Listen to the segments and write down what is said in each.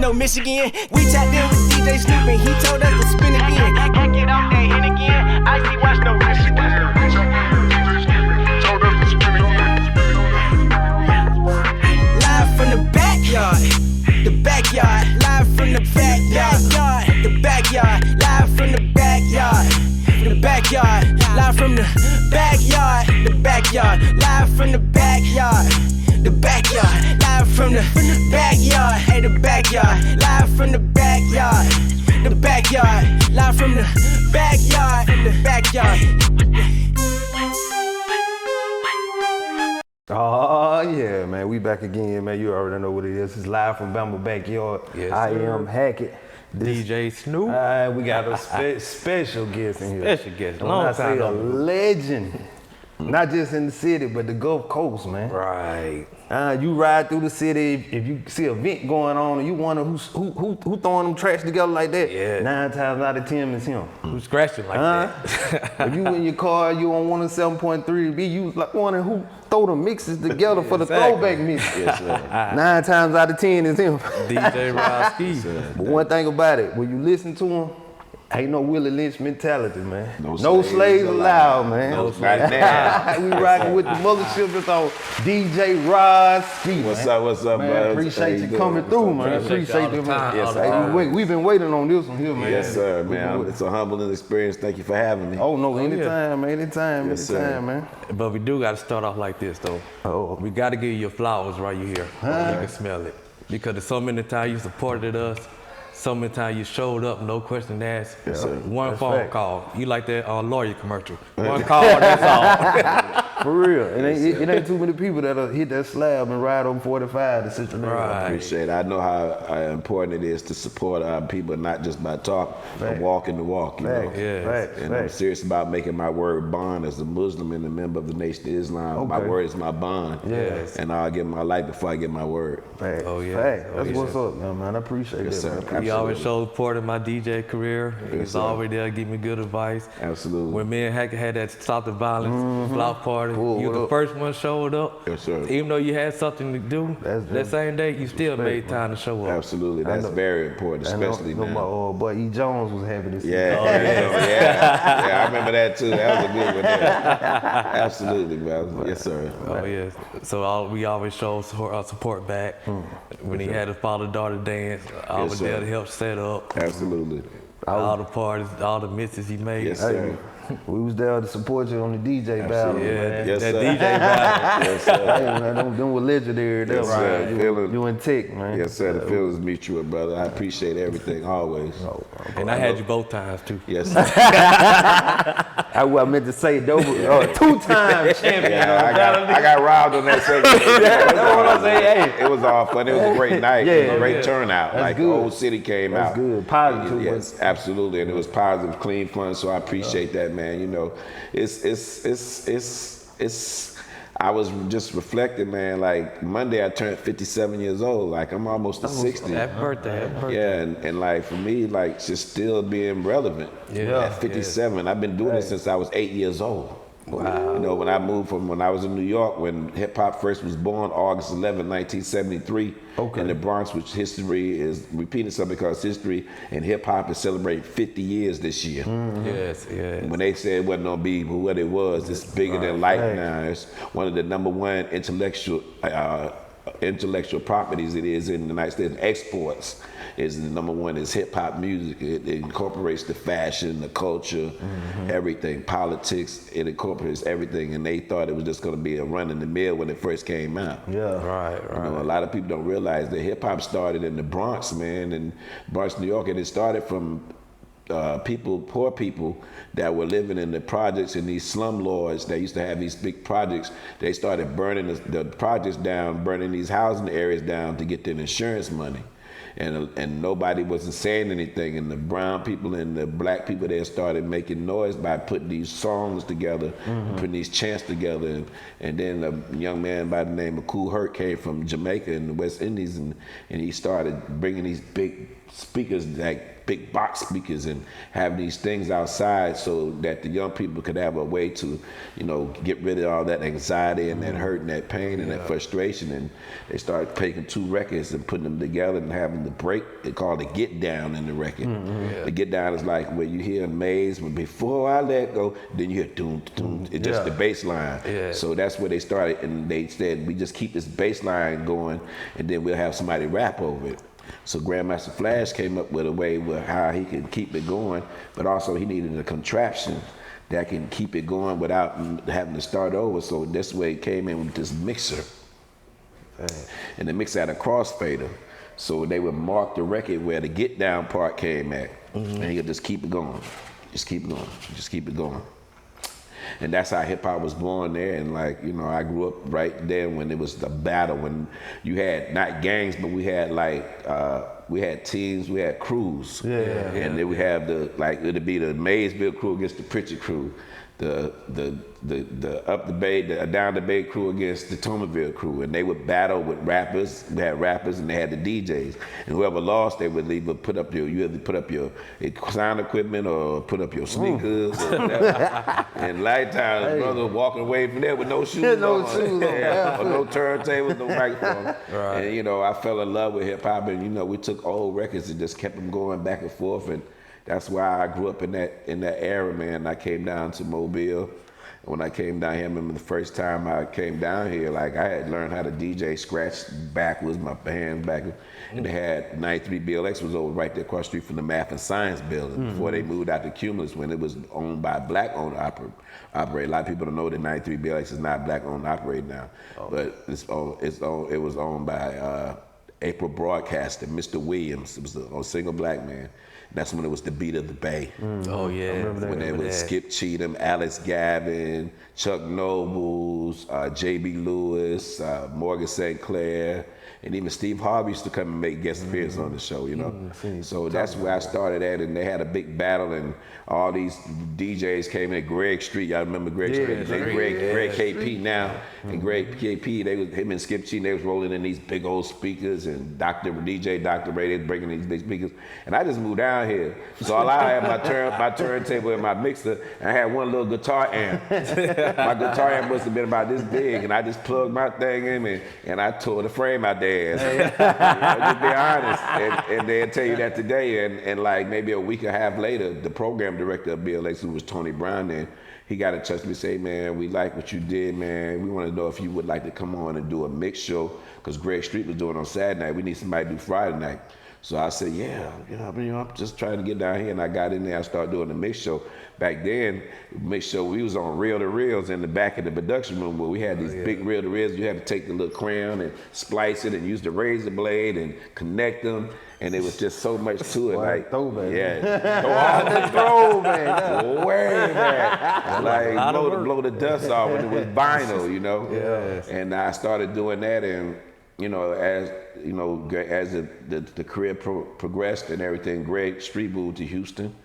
no Michigan. We tapped in with DJ Snoop and he told us to spin again. Can't get off that hit again. I see watch no Michigan. Live from the backyard. The backyard, live from the backyard, the backyard, live from the backyard, the backyard, live from the backyard, the backyard, live from the backyard, the backyard, live from the backyard, hey the backyard, live from the backyard, the backyard, live from the backyard, the backyard. Oh yeah, man, we back again, man. You already know what it is. It's live from Bama Backyard. Yes, I sir. am Hackett. DJ Snoop. We got a special guest in here. Special guest. When I say a legend, not just in the city, but the Gulf Coast, man. Right. You ride through the city, if you see an event going on and you wonder who throwing them tracks together like that, Yeah. 9 times out of 10 is him. Who's scratching like that? If you in your car, you on 107.3 B, you like wondering who throw the mixes together for the throwback mix. Yes, sir. 9 times out of 10 is him. DJ Rodski. But one thing about it, when you listen to him, ain't no Willie Lynch mentality, man. No slaves allowed, man. No slaves allowed. We rocking with the mothership that's on DJ Rodski. What's up, man? bud? Appreciate you coming through, man. Appreciate you. Yes, Hey, we've been waiting on this one here, man. Yes, sir, man. It's a humbling experience. Thank you for having me. Oh no, anytime, man. Anytime, Yes, sir. anytime, man. But we do got to start off like this, though. Oh. We got to give you your flowers right here. You can smell it. Because there's so many times you supported us. So many times you showed up, no question asked. Yes, sir. One That's phone fact. call. You like that lawyer commercial. One call, that's all. For real. It ain't too many people that'll hit that slab and ride on 45 to sit there. Right. I appreciate it. I know how important it is to support our people, not just by talk, but walking the walk, you know. Yes. And I'm serious about making my word bond as a Muslim and a member of the Nation of Islam. My word is my bond. Yes. And I'll give my life before I get my word. Fact. Oh, yeah. Fact. That's Oh, what's up, man. I appreciate Yes, that, sir. man. He always Absolutely. showed support in my DJ career. He's sir. always there to give me good advice. Absolutely. When me and Hackett had that Stop the Violence block party, Cool, you what the up? first one showed up. Yes, sir. Even though you had something to do, That's that same day, you still made time to show up. Absolutely. That's very important, especially I know now. my boy E. Jones was happy to see Yeah, yeah, I remember that too. That was a good one there. Absolutely, man. Yes, sir. Oh yes. So we always show support back. When he had his father-daughter dance, I was sir. there to help set up. Absolutely. All the parties, all the misses he made. Yes, sir. We was there to support you on the DJ battle, Yeah, man. Yes, that sir. DJ battle. Yes, sir. Hey, man, them were legendary. Yes, sir. Right. Feeling- You and Tick, man. Yes, sir. The feelings mutual, brother. I appreciate everything always. And I had you both times too. Yes, sir. I meant to say, though, 2-time champion. Yeah, I got robbed on that segment. That's what I'm saying. Hey, It was all fun. It was a great night. Yeah, It was a great yeah. turnout. That's Like good. the whole city came That's out. good. Positive. Yes, absolutely. And it was positive, clean fun. So I appreciate that, man. You know, I was just reflecting, man. Like Monday, I turned 57 years old. Like I'm almost to 60. Happy birthday. Happy birthday. Yeah, and like for me, like just still being relevant. Yeah. At 57, I've been doing this since I was 8 years old. Wow. You know, when I was in New York, when hip hop first was born, August 11, 1973. Okay. In the Bronx, which history is repeating something because history and hip hop is celebrating 50 years this year. Yes, yes. When they said it wasn't gonna be what it was, it's bigger than life now. It's one of the #1 intellectual properties it is in the United States. Exports is the #1 is hip hop music. It incorporates the fashion, the culture, everything, politics. It incorporates everything, and they thought it was just gonna be a run in the mill when it first came out. Yeah. Right. You know, a lot of people don't realize that hip hop started in the Bronx, man, in Bronx, New York, and it started from poor people that were living in the projects in these slum lords. They used to have these big projects. They started burning the projects down, burning these housing areas down to get their insurance money. And nobody wasn't saying anything. And the brown people and the black people there started making noise by putting these songs together, putting these chants together. And then a young man by the name of Kool Herc came from Jamaica in the West Indies, and he started bringing these big speakers, like big box speakers and have these things outside so that the young people could have a way to, you know, get rid of all that anxiety and that hurt and that pain and that frustration. And they started taking 2 records and putting them together and having the break. They called it Get Down in the record. The Get Down is like where you hear a maze, but before I let go, then you hear doom, doom. It's just the bass line. So that's where they started, and they said, we just keep this bass line going, and then we'll have somebody rap over it. So Grandmaster Flash came up with a way with how he could keep it going, but also he needed a contraption that can keep it going without having to start over. So this way it came in with this mixer. And the mixer had a crossfader. So they would mark the record where the Get Down part came at. And he could just keep it going. Just keep it going. Just keep it going. And that's how hip hop was born there. And like, you know, I grew up right there when it was the battle, when you had not gangs, but we had like, we had teams, we had crews. And then we have the, like, it'd be the Maysville crew against the Pritchard crew. The up the bay, the down the bay crew against the Tomerville crew, and they would battle with rappers. We had rappers and they had the DJs, and whoever lost, they would either put up your sound equipment or put up your sneakers or whatever. And Lifetime, brother walking away from there with no shoes on, or no turntables, no microphone. And you know, I fell in love with hip hop, and you know, we took old records and just kept them going back and forth, and that's why I grew up in that era, man. I came down to Mobile. And when I came down here, I remember the first time I came down here, like I had learned how to DJ scratch backwards, my hands backwards. And they had 93 BLX was over right there across the street from the Math and Science building before they moved out to Cumulus when it was owned by a black-owned operator. A lot of people don't know that 93 BLX is not black-owned operated now, but it was owned by April Broadcasting, Mr. Williams. It was a single black man. That's when it was the beat of the Bay. When it was Skip Cheatham, Alex Gavin, Chuck Nobles, J.B. Lewis, Morgan St. Clair, and even Steve Harvey used to come and make guest appearances on the show, you know. So that's where I started at, and they had a big battle, and all these DJs came in. Greg Street, y'all remember Greg Street? Greg KP now, and Greg KP, him and Skip Cheatham, they was rolling in these big old speakers, and Dr. Ray, they was bringing these big speakers, and I just moved down here. So all I had my turntable and my mixer, and I had one little guitar amp. My guitar amp must have been about this big, and I just plugged my thing in, and I tore the frame out there. Just be honest, and they'll tell you that today, and like maybe a week and a half later, the program director of BLX, who was Tony Brown then, he got in touch with me and say, man, we like what you did, man. We want to know if you would like to come on and do a mix show, because Greg Street was doing on Saturday night. We need somebody to do Friday night. So I said, yeah, I'm just trying to get down here, and I got in there. I started doing the mix show. Back then, mix show, we was on reel-to-reels in the back of the production room where we had these big reel-to-reels. You had to take the little crayon and splice it and use the razor blade and connect them, and it was just so much to it. Like, throwback. Yeah, throwback. Way back. Like, blow the dust off when it was vinyl, you know? And I started doing that, and you know, as the career progressed and everything, Greg Street moved to Houston,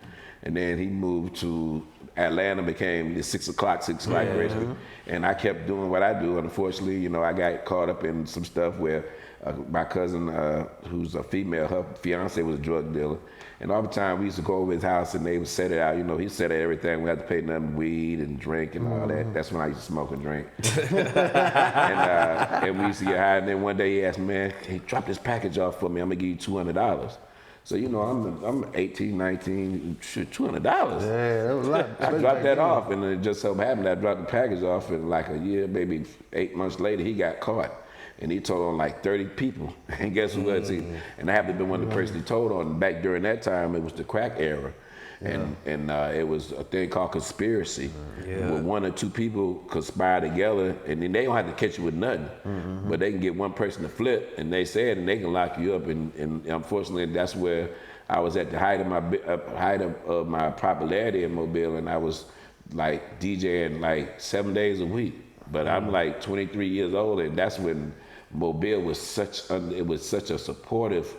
and then he moved to Atlanta, became the 6 o'clock Greg Street, and I kept doing what I do. Unfortunately, you know, I got caught up in some stuff where my cousin, who's a female, her fiance was a drug dealer, and all the time we used to go over his house and they would set it out. You know, he set everything. We had to pay nothing but weed and drink and all that. That's when I used to smoke and drink. and we used to get high. And then one day he asked me, man, hey, drop this package off for me. I'm gonna give you $200. So, you know, I'm 18, 19, $200. Yeah, that was a lot. I dropped that off, and it just so happened I dropped the package off, and like a year, maybe 8 months later, he got caught. And he told on like 30 people. And guess who was he? And I happened to be one of the persons he told on. Back during that time, it was the crack era. And it was a thing called conspiracy, where 1 or 2 people conspire together, and then they don't have to catch you with nothing, but they can get one person to flip, and they said, and they can lock you up. And unfortunately, that's where I was at the height of my popularity in Mobile, and I was like DJing like 7 days a week. But I'm like 23 years old, and that's when Mobile was such a supportive,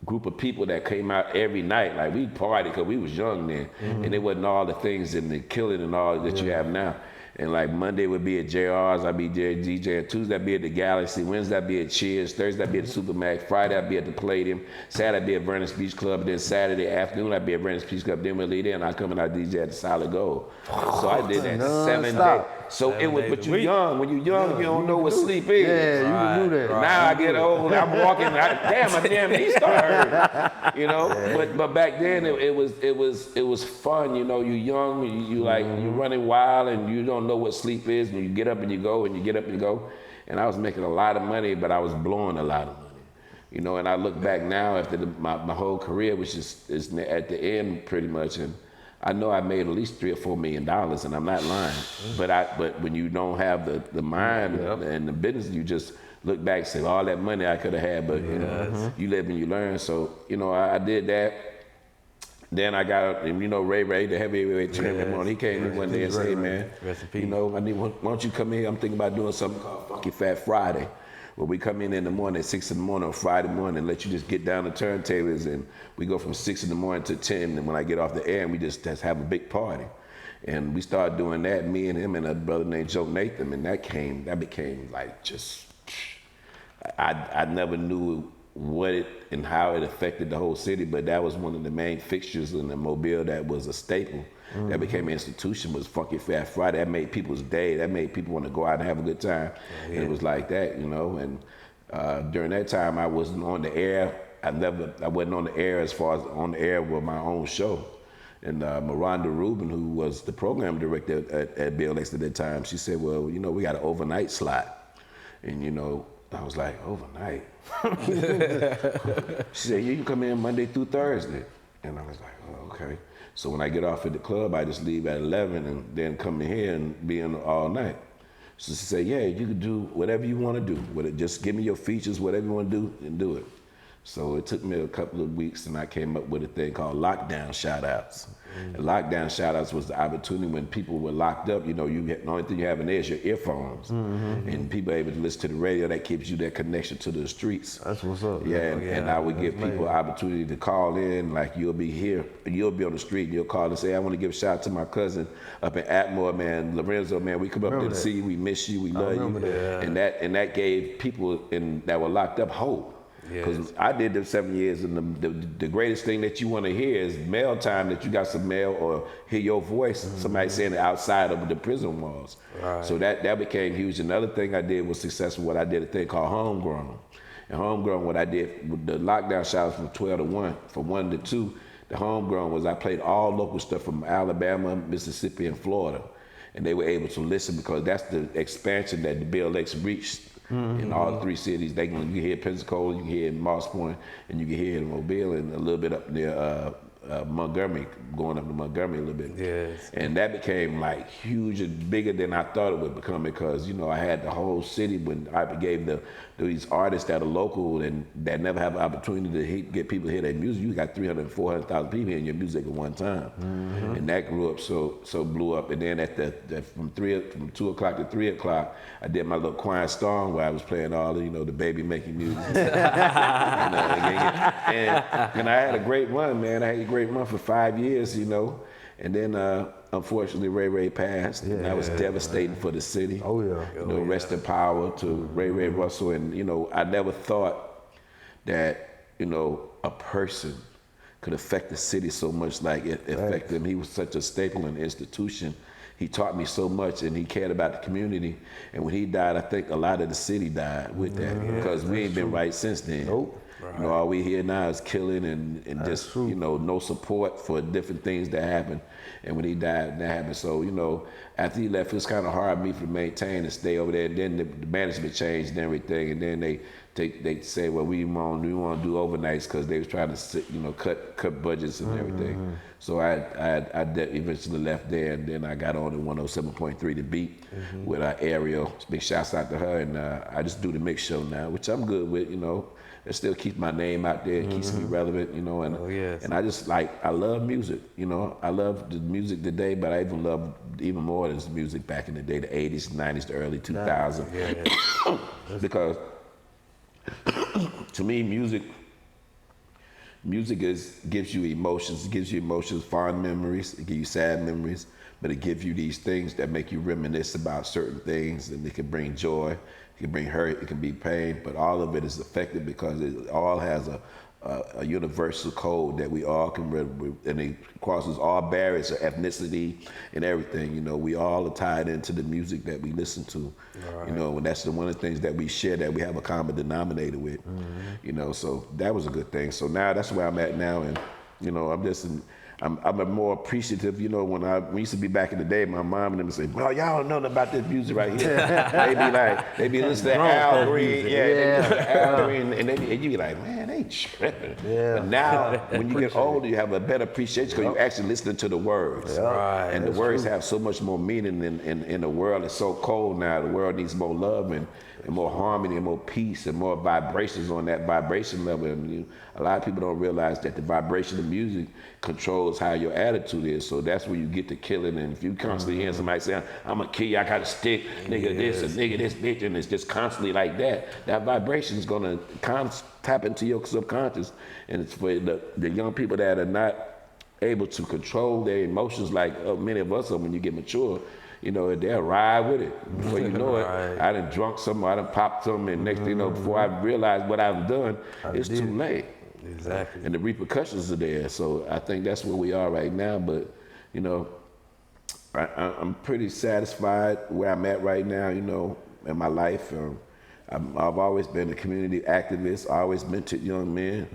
group of people that came out every night. Like, we partied because we was young then, and it wasn't all the things and the killing and all that you have now. And like Monday would be at JR's, I'd be DJing. Tuesday I'd be at the Galaxy. Wednesday I'd be at Cheers. Thursday I'd be at the Supermax. Friday I'd be at the Palladium. Saturday I'd be at Venice Beach Club. And then Saturday afternoon I'd be at Venice Beach Club. Then we'd leave there and I'd come and I'd DJ at the Solid Gold. So I did that 7 days. So it was, but you're young. When you're young, you don't know what sleep is. Yeah, you can do that. Now I get old, I'm walking, damn, my damn knees start hurting. You know? But back then it was fun, you know, you're young, you like, you're running wild and you don't know what sleep is, and you get up and you go, and you get up and you go. And I was making a lot of money, but I was blowing a lot of money. You know, and I look back now after my whole career, which is at the end pretty much, and I know I made at least $3 or $4 million, and I'm not lying. But when you don't have the mind and the business, you just look back and say, all that money I could have had, but you know, you live and you learn. So, you know, I did that. Then I got, you know, Ray, the heavyweight champion, he came in one day and said, hey, man, you know, why don't you come here? I'm thinking about doing something called Funky Fat Friday, where we come in the morning at 6 in the morning on Friday morning and let you just get down the turntables, and we go from 6 in the morning to 10, and when I get off the air, and we just have a big party. And we started doing that, me and him and a brother named Joe Nathan, and that became like just, I never knew what it and how it affected the whole city, but that was one of the main fixtures in the Mobile that was a staple. That became an institution, was Funky Fat Friday. That made people's day. That made people want to go out and have a good time. And it was like that, you know. And during that time, I wasn't on the air. I wasn't on the air as far as on the air with my own show. And Miranda Rubin, who was the program director at BLX at that time, she said, well, you know, we got an overnight slot. And, you know, I was like, overnight? She said, you can come in Monday through Thursday. And I was like, oh, okay. So when I get off at the club, I just leave at 11 and then come in here and be in all night. So she said, yeah, you can do whatever you want to do. Just give me your features, whatever you want to do, and do it. So it took me a couple of weeks, and I came up with a thing called lockdown shout-outs. And lockdown shout-outs was the opportunity when people were locked up. You know, the only thing you have in there is your earphones. And people are able to listen to the radio. That keeps you that connection to the streets. That's what's up. Yeah, and I would give people an opportunity to call in. Like, you'll be here, you'll be on the street, and you'll call and say, I want to give a shout out to my cousin up in Atmore, man, Lorenzo, man, we come up there to see you, we miss you, we love you. And that gave people that were locked up hope. Because I did them 7 years, and the greatest thing that you want to hear is mail time, that you got some mail or hear your voice, somebody saying it outside of the prison walls. So that became huge. Another thing I did was successful. What I did a thing called Homegrown. And Homegrown, what I did, with the lockdown shows from 12 to 1, from 1 to 2, the Homegrown was I played all local stuff from Alabama, Mississippi, and Florida. And they were able to listen because that's the expansion that the BLX reached. In all 3 cities. You can hear Pensacola, you can hear Moss Point, and you can hear in Mobile, and a little bit up near Montgomery, going up to Montgomery a little bit. Yes. And that became like huge and bigger than I thought it would become, because, you know, I had the whole city when I gave these artists that are local and that never have an opportunity to get people to hear their music. You got 300,000 and 400,000 people hearing your music at one time. And that grew up, so blew up. And then from 2 o'clock to 3 o'clock, I did my little quiet storm where I was playing all the, you know, the baby making music. and I had a great run, man. I had a great run for 5 years, you know. And then, unfortunately, Ray passed, and that was devastating for the city. Oh, yeah. You know, rest in power to Ray Russell. And, you know, I never thought that, you know, a person could affect the city so much like it affected him. He was such a staple in the institution. He taught me so much, and he cared about the community. And when he died, I think a lot of the city died with that, because we ain't been right since then. Nope. You know, all we hear now is killing and just, you know, no support for different things that happen. And when he died, that happened. So, you know, after he left, it was kind of hard for me to maintain and stay over there. And then the management changed and everything. And then they say, well, we want to do overnights, because they was trying to, you know, cut budgets and everything. So I eventually left there, and then I got on at 107.3 The Beat with Ariel. Big shouts out to her. And I just do the mix show now, which I'm good with, you know. It still keeps my name out there, keeps me relevant, you know, and and I just I love music, you know. I love the music today, but I even love even more this music back in the day, the 80s, 90s, the early 2000s. Because to me, music music gives you emotions. It gives you emotions, fond memories. It gives you sad memories, but it gives you these things that make you reminisce about certain things, and it can bring joy, it can bring hurt, it can be pain, but all of it is affected because it all has a universal code that we all can, and it crosses all barriers of ethnicity and everything. You know, we all are tied into the music that we listen to. Right. You know, and that's one of the things that we share, that we have a common denominator with. You know, so that was a good thing. So now that's where I'm at now, and you know, I'm more appreciative. You know, when we used to be back in the day, my mom and them would say, "Well, y'all don't know nothing about this music right here." they be listening to Al Green, Al Green, and you be like, "Man, they tripping." Yeah. But now, when you get older, you have a better appreciation because you actually listening to the words. Right. And the words have so much more meaning in the world. It's so cold now. The world needs more love and more harmony and more peace and more vibrations on that vibration level. And a lot of people don't realize that the vibration of music controls how your attitude is. So that's where you get to killing. And if you constantly hear somebody say, "I'm gonna kill you, I got a stick, nigga this, and nigga this, bitch," and it's just constantly like that, that vibration is gonna tap into your subconscious. And it's for the young people that are not able to control their emotions like many of us are when you get mature. You know, they'll ride with it. Before you know it, I done drunk some, I done popped some, and next thing you know, before I realized what I've done, it's too late. Exactly. And the repercussions are there. So I think that's where we are right now. But, you know, I'm pretty satisfied where I'm at right now, you know, in my life. I've always been a community activist, always mentored young men,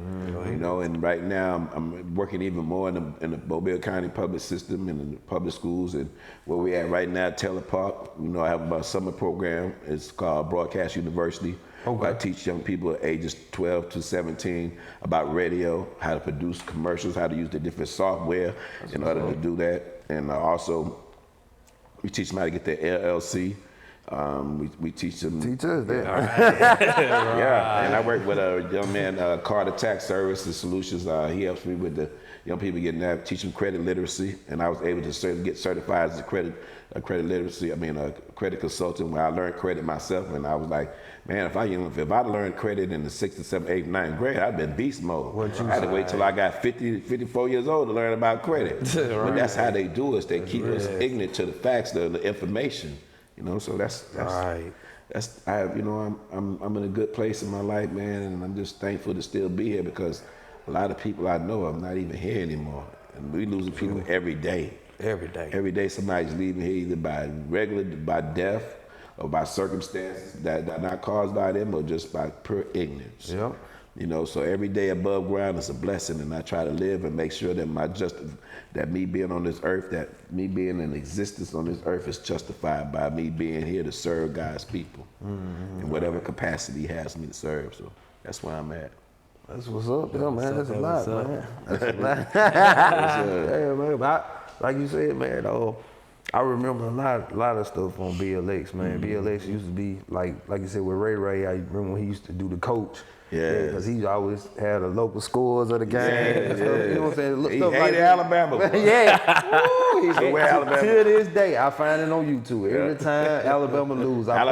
you know, and right now I'm working even more in the Mobile County public system and in the public schools. And where we at right now, Taylor Park, you know, I have a summer program. It's called Broadcast University. Okay. I teach young people ages 12 to 17 about radio, how to produce commercials, how to use the different software in order to do that. And also, we teach them how to get their LLC. We teach them. Teachers, yeah. And I work with a young man, Carter Tax Services Solutions. He helps me with the young people getting that, teach them credit literacy, and I was able to get certified as a credit consultant where I learned credit myself. And I was like, man, if I learned credit in the 6th, 7th, 8th, 9th grade, I'd been beast mode. I had to wait till I got 54 years old to learn about credit. But that's how they do us. They keep us ignorant to the facts, the information. You know, so that's right. I'm in a good place in my life, man, and I'm just thankful to still be here because a lot of people I know are not even here anymore, and we losing people every day. Every day. Every day somebody's leaving here either by death or by circumstances that are not caused by them or just by pure ignorance. Yeah. You know, so every day above ground is a blessing, and I try to live and make sure that that me being on this earth, that me being in existence on this earth is justified by me being here to serve God's people in whatever capacity He has me to serve. So that's where I'm at. That's what's up, man. That's a lot, man. That's a lot. Yeah, man. Like you said, man, I remember a lot of stuff on BLX, man. BLX used to be like you said with Ray. I remember when he used to do the coach. Yeah, because he always had the local scores of the game. Yeah. You know what I'm saying? He hated Alabama. Yeah. Ooh, he's aware Alabama. To this day, I find it on YouTube. Every time Alabama lose, I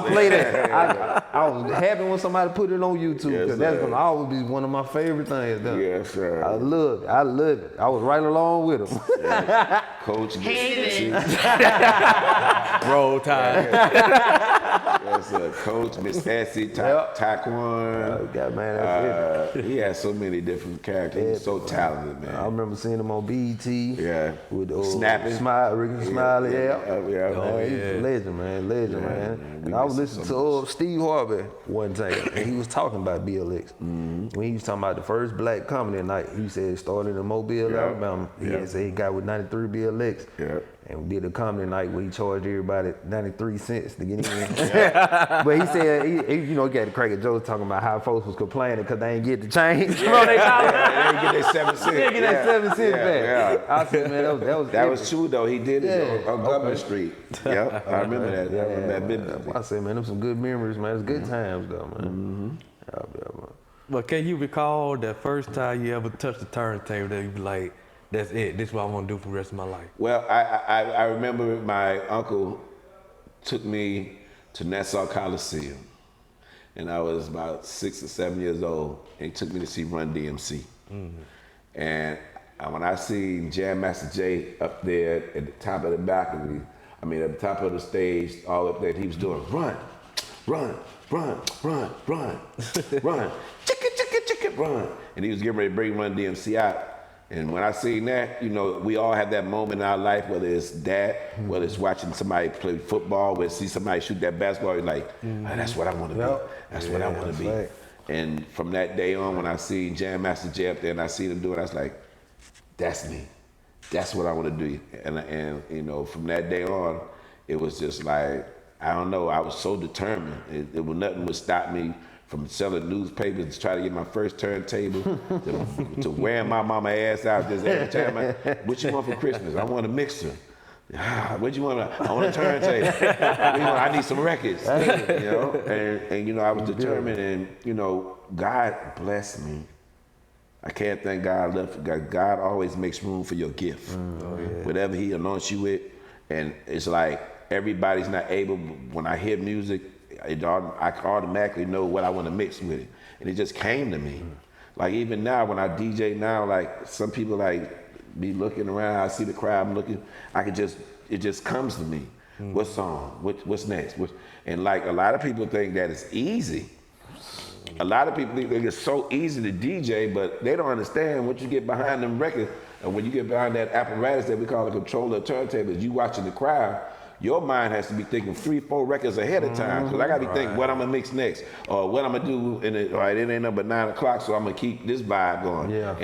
play that. I was happy when somebody put it on YouTube because that's gonna always be one of my favorite things. Yes, sir. I love it. I was right along with him. Yeah. Coach, Roll Tide. Yes, sir. Coach, Miss Essie, Taekwondo. He has so many different characters. He's so talented, man. I remember seeing him on BET. Yeah. With Snapping. Ricky Smiley. Man, he's a legend, man. And I was listening to Steve Harvey one time, and he was talking about BLX. When he was talking about the first black comedy night, he said it started in Mobile, Alabama. He said he got with 93 BLX. Yeah. And we did a comedy night where he charged everybody 93 cents to get in. But he said, he got the crack of jokes talking about how folks was complaining because they ain't get the change. They didn't get their 7 cents. They didn't get that 7 cents back. I said, man, that was true though. He did it on Government Street. Yep, I remember that. I remember that business. I said, man, them some good memories, man. It's good times though, man. But can you recall the first time you ever touched the turntable that you be like, that's it. This is what I want to do for the rest of my life. Well, I remember my uncle took me to Nassau Coliseum, and I was about 6 or 7 years old, and he took me to see Run DMC. And when I seen Jam Master Jay up there at the top of the balcony, at the top of the stage, all up there, he was doing run, run, run, run, run, run, chicka, chicka, chicka, run. And he was getting ready to bring Run DMC out. And when I seen that, we all have that moment in our life, whether it's that, whether it's watching somebody play football, whether see somebody shoot that basketball, you're like, oh, that's what I want to be. That's what I want to be. Right. And from that day on, when I seen Jam Master Jay up there and I seen him do it, I was like, that's me. That's what I want to do. And from that day on, it was just like, I don't know, I was so determined. Nothing would stop me from selling newspapers to try to get my first turntable, to wearing my mama ass out just every time. What you want for Christmas? I want a mixer. What you want? I want a turntable. I need some records. And I was determined, and God blessed me. I can't thank God enough. God always makes room for your gift. Whatever He anoints you with, and it's like everybody's not able. When I hear music, I automatically know what I want to mix with it, and it just came to me. Like even now, when I DJ now, like some people like be looking around, I see the crowd, I'm looking, it just comes to me. What song? What's next? And like a lot of people think that it's easy. A lot of people think it's so easy to DJ, but they don't understand what you get behind them records. And when you get behind that apparatus that we call a controller turntables, you watching the crowd, your mind has to be thinking 3-4 records ahead of time. Because I got to be thinking what I'm going to mix next, or what I'm going to do. It ain't up but 9 o'clock, so I'm going to keep this vibe going. Yeah.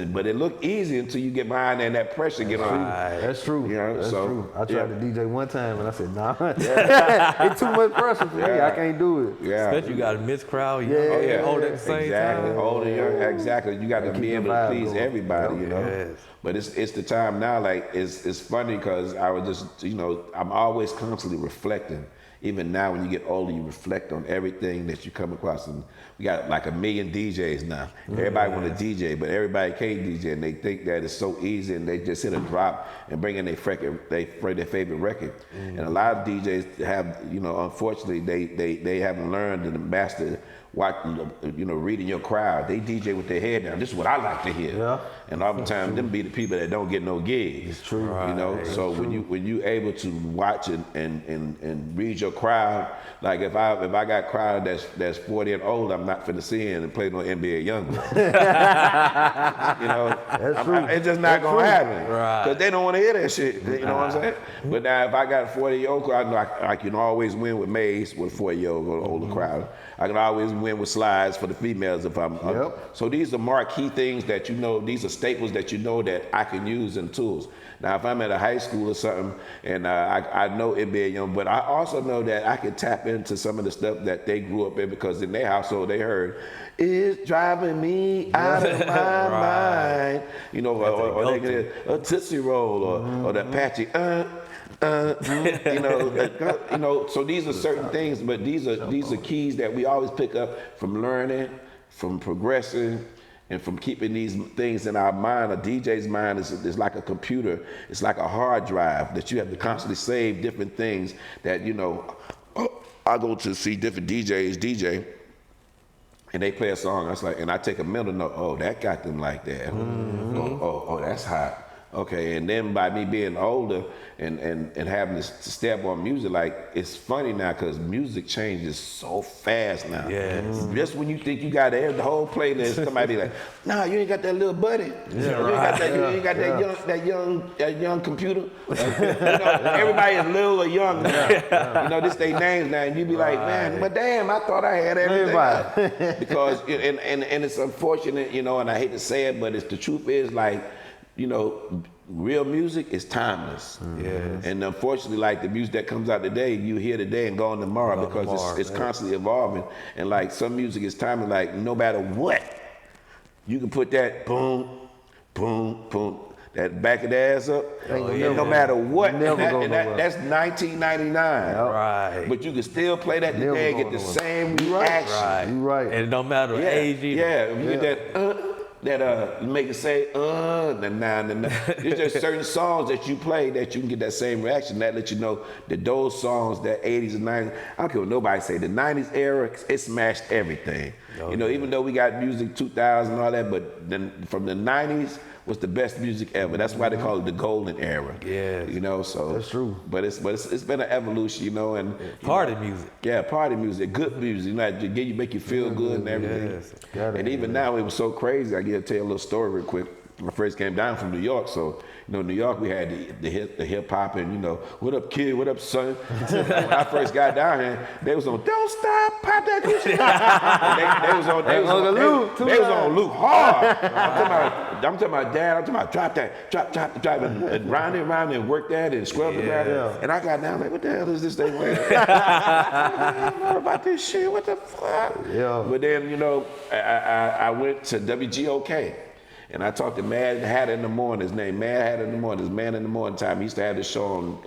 But it look easy until you get behind there and that pressure get on you. That's true. That's true. I tried to DJ one time and I said, nah, it's too much pressure for me. I can't do it. Especially you got a mixed crowd. Hold at the same time. Old and young, exactly. You got to be able to please everybody, Yes. But it's the time now, like, it's funny because I was just, I'm always constantly reflecting. Even now when you get older, you reflect on everything that you come across. And we got like 1 million DJs now. Everybody want to DJ, but everybody can't DJ. And they think that it's so easy and they just hit a drop and bring in their favorite record. And a lot of DJs have, unfortunately, they haven't learned to master reading your crowd. They DJ with their head down. This is what I like to hear. Yeah. And oftentimes them be the people that don't get no gigs. It's true. So when you able to watch and read your crowd, like if I got crowd that's 40 and old, I'm not finna see and play no NBA Youngboy. It's just not gonna happen. Because they don't want to hear that shit. You know what I'm saying? But now if I got a 40-year-old crowd, I can always win with Maze with a 40-year-old or older crowd. I can always win with slides for the females if I'm so these are marquee things that these are staples that that I can use in tools. Now if I'm at a high school or something and I know NBA Young, but I also know that I can tap into some of the stuff that they grew up in because in their household they heard, it's driving me out of my mind. Or they get a Tootsie Roll or the Apache, so these are certain things, but these are keys that we always pick up from learning, from progressing, and from keeping these things in our mind. A DJ's mind is like a computer. It's like a hard drive that you have to constantly save different things that, I go to see different DJs DJ, and they play a song. And I take a mental note. Oh, that got them like that. Oh, that's hot. Okay, and then by me being older and having to step on music, like it's funny now because music changes so fast now. Yes. Just when you think you got the whole playlist, somebody like, nah, you ain't got that little buddy. You ain't got that young computer. Everybody is little or young now. This they names now, and you be like, man, but damn, I thought I had everything. Because and it's unfortunate, and I hate to say it, but the truth is like. Real music is timeless. Yes. And unfortunately, like the music that comes out today, you hear today and gone tomorrow because it's constantly evolving. And like some music is timeless, like no matter what, you can put that boom, boom, boom, that back of the ass up, no matter what. That's 1999. Right. But you can still play that today and get the same reaction. Right. And no matter age either. Yeah, you get that that make it say nah. There's just certain songs that you play that you can get that same reaction. That lets you know that those songs, that 80s and 90s, I don't care what nobody say, the 90s era, it smashed everything. You know, even though we got music 2000 and all that, but then from the 90s was the best music ever. That's why they call it the golden era. Yeah. You know, so that's true. But it's been an evolution, you know, and party music. Yeah, party music, good music. You know, make you feel good and everything. Yes. And even now, it was so crazy. I get to tell you a little story real quick. When I first came down from New York, so you know, New York, we had the hip hop, and you know, what up, kid? What up, son? When I first got down here, they was on "Don't Stop, Pop That Coochie." They was on Luke hard. I'm talking about dad. I'm talking about drop that, drop, and round and work that and scrub it around. Yeah. And I got down like, what the hell is this thing? I don't know about this shit. What the fuck? Yeah. But then you know, I went to WGOK. And I talked to Mad Hatter in the morning. His name, Mad Hatter in the morning. His Man in the Morning Time. He used to have this show on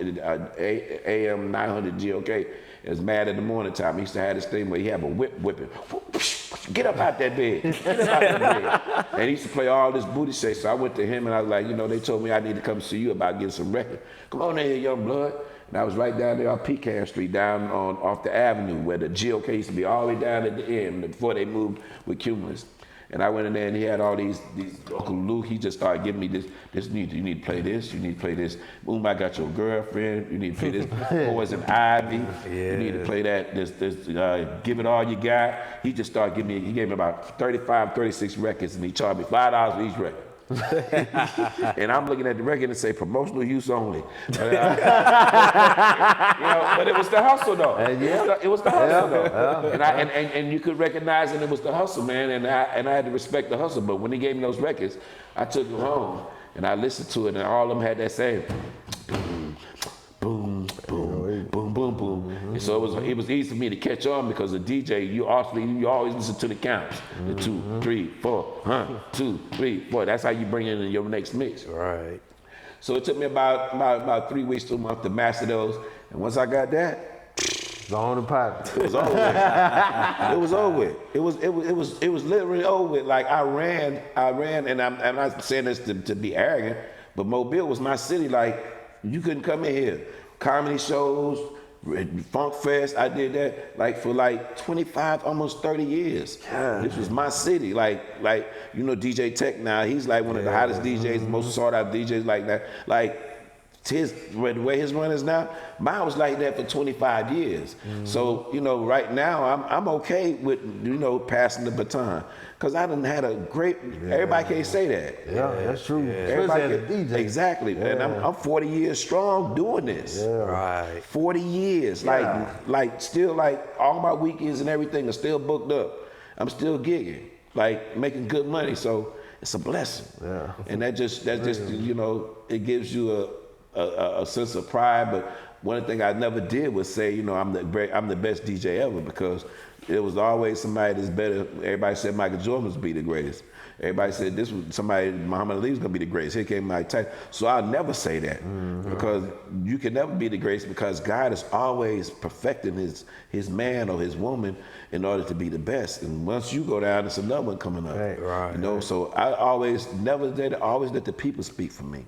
AM 900 GOK. It was Mad in the Morning Time. He used to have this thing where he had a whipping. Get up out that bed. Get up out that bed. And he used to play all this booty shit. So I went to him and I was like, you know, they told me I need to come see you about getting some records. Come on in here, young blood. And I was right down there on Pecan Street, down off the avenue where the GOK used to be all the way down at the end before they moved with Cumulus. And I went in there and he had all these Uncle Luke, he just started giving me this you need to play this, you need to play this. Boom, I got your girlfriend, you need to play this Poison Ivy, you need to play that, Give It All You Got. He just started he gave me about 35, 36 records and he charged me $5 for each record. And I'm looking at the record and say promotional use only. You know, but it was the hustle though. It was the hustle though. And you could recognize that it was the hustle, man. And I had to respect the hustle. But when he gave me those records, I took them home and I listened to it, and all of them had that same boom, boom, boom, boom, boom. And so it was easy for me to catch on because a DJ, you always listen to the counts. The 2, 3, 4, 2, 3, 4. That's how you bring it in your next mix. Right. So it took me about 3 weeks to a month to master those. And once I got that, it's on the pot. It was over with. It was over with. It was literally over with. Like I ran, and I'm not saying this to be arrogant, but Mobile was my city. Like you couldn't come in here. Comedy shows, Funk Fest, I did that like for like 25, almost 30 years. Yeah. This was my city. Like you know DJ Tech now, he's like one of the hottest DJs, most sought out DJs like that. Like the way his run is now, mine was like that for 25 years. So, you know, right now I'm okay with, you know, passing the baton. Cause I done had a great, everybody can't say that. Yeah, that's true. Everybody as a DJ. Exactly. Yeah. And I'm 40 years strong doing this. Yeah. Right. 40 years. Like still like all my weekends and everything are still booked up. I'm still gigging, like making good money. So it's a blessing. Yeah. And that's just, you know, it gives you a sense of pride. But one thing I never did was say, you know, I'm the best DJ ever, because it was always somebody that's better. Everybody said Michael Jordan was be the greatest. Everybody said this was somebody, Muhammad Ali was gonna be the greatest. Here came Mike Tyson. So I'll never say that, because you can never be the greatest, because God is always perfecting his man or his woman in order to be the best. And once you go down, it's another one coming up. Right. You know, so I always let the people speak for me.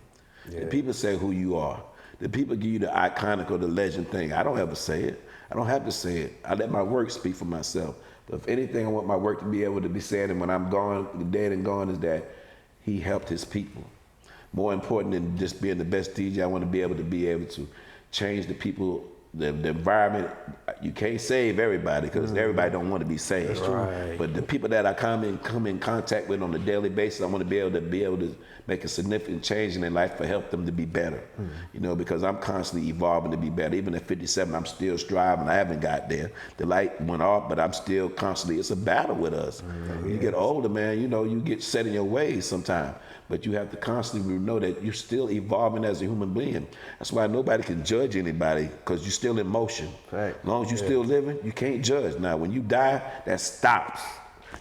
Yeah. The people say who you are. The people give you the iconic or the legend thing. I don't ever say it. I don't have to say it. I let my work speak for myself. But if anything, I want my work to be able to be said, and when I'm gone, dead and gone, is that he helped his people. More important than just being the best DJ, I want to be able to change the people, the environment. You can't save everybody, because everybody don't want to be saved. That's right. But the people that I come in contact with on a daily basis, I want to be able to make a significant change in their life to help them to be better. You know, because I'm constantly evolving to be better. Even at 57, I'm still striving. I haven't got there. The light went off, but I'm still constantly, it's a battle with us. When you get older, man, you know, you get set in your ways sometimes. But you have to constantly know that you're still evolving as a human being. That's why nobody can judge anybody, because you're still in motion. Right. As long as you're still living, you can't judge. Now, when you die, that stops.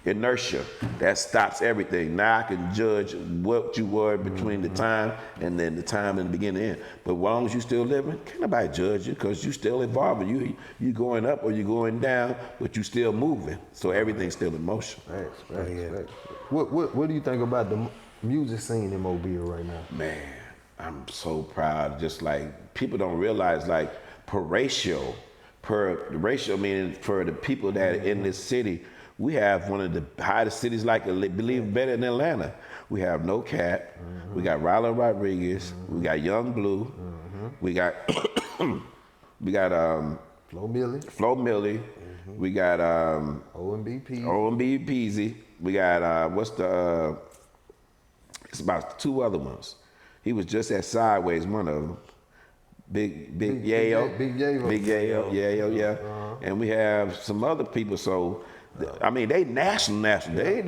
inertia that stops everything. Now I can judge what you were between the time and then the time in the beginning and end. But as long as you still living, can't nobody judge you because you still evolving. You going up or you going down, but you still moving. So everything's still in motion. Thanks. What do you think about the music scene in Mobile right now? Man, I'm so proud. Just like people don't realize, like per ratio meaning for the people that are in this city, we have one of the hottest cities, like believe better than Atlanta. We have No Cap, we got Rylan Rodriguez, we got Young Blue, we got Flo Milli, we got OMB Peasy, we got it's about 2 other ones. He was just at Sideways, one of them. Big Yayo. Yeah. And we have some other people. So, I mean, they national. They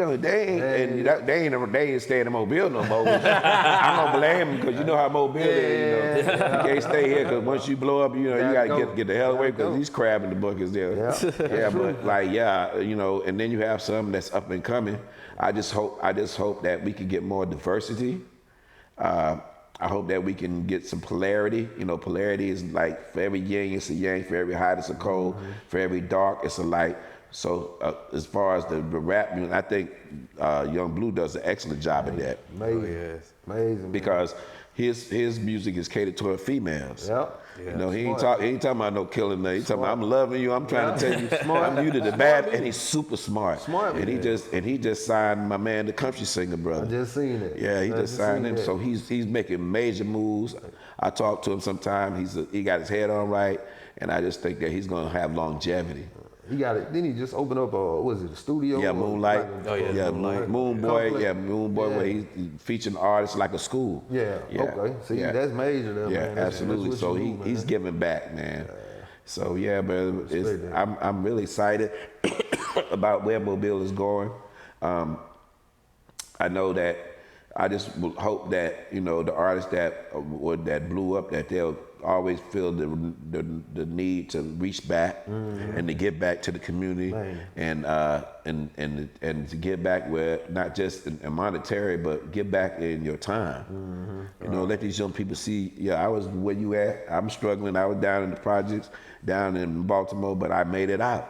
ain't staying in Mobile no more. I don't blame them because you know how Mobile is. You can't stay here because once you blow up, you gotta get the hell away because these crab in the buckets there. But and then you have some that's up and coming. I just hope that we can get more diversity. I hope that we can get some polarity. Polarity is like for every yin, it's a yang. For every hot, it's a cold. For every dark, it's a light. So as far as the rap, I think Young Blue does an excellent job at that. Amazing. Because his music is catered toward females. Yep. He ain't talking about no killing. He's talking about I'm loving you. I'm trying to tell you, I'm you to the bad, and he's super smart. And he just signed my man, the country singer brother. I just seen it. Yeah, he just signed him. So he's making major moves. I talk to him sometimes. He got his head on right, and I just think that he's gonna have longevity. He got it. Then he just opened up a studio? Yeah, Moonlight. Moon Boy. Yeah, Moon Boy, where he's featuring artists like a school. Yeah. Okay. See, that's major there, man. Absolutely. That's so he's giving back, man. So but I'm really excited about where Mobile is going. I know that I just will hope that the artists that blew up, that they'll always feel the need to reach back and to give back to the community and to give back where not just in monetary but give back in your time. Let these young people see. I was where you at. I'm struggling. I was down in the projects down in Baltimore, but I made it out.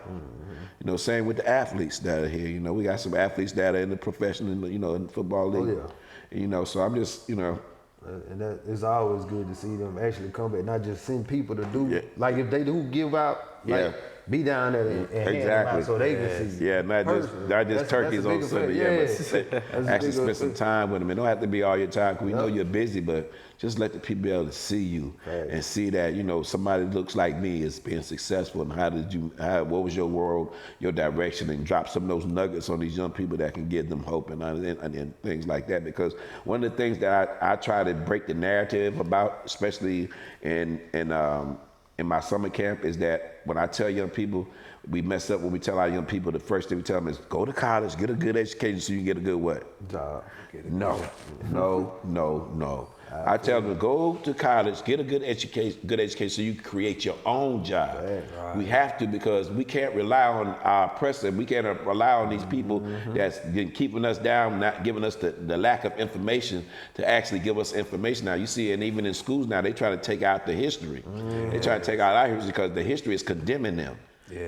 Same with the athletes that are here. We got some athletes that are in the professional, in the football league. So I'm just, And that it's always good to see them actually come back, not just send people to do, like if they do give out, be down there and hand them out so they can see. Yeah, not just turkeys on Sunday, but actually spend some time with them. It don't have to be all your time, because we know you're busy, but just let the people be able to see you and see that, somebody that looks like me is being successful, and what was your world, your direction, and drop some of those nuggets on these young people that can give them hope and things like that. Because one of the things that I try to break the narrative about, especially in my summer camp, is that when I tell young people, we mess up when we tell our young people, the first thing we tell them is go to college, get a good education so you can get a good what? Job. No. I tell them go to college, get a good education so you can create your own job. Right. We have to, because we can't rely on our oppressor. We can't rely on these people that's been keeping us down, not giving us the lack of information to actually give us information. Now you see, and even in schools now, they try to take out the history. They try to take out our history because the history is condemning them.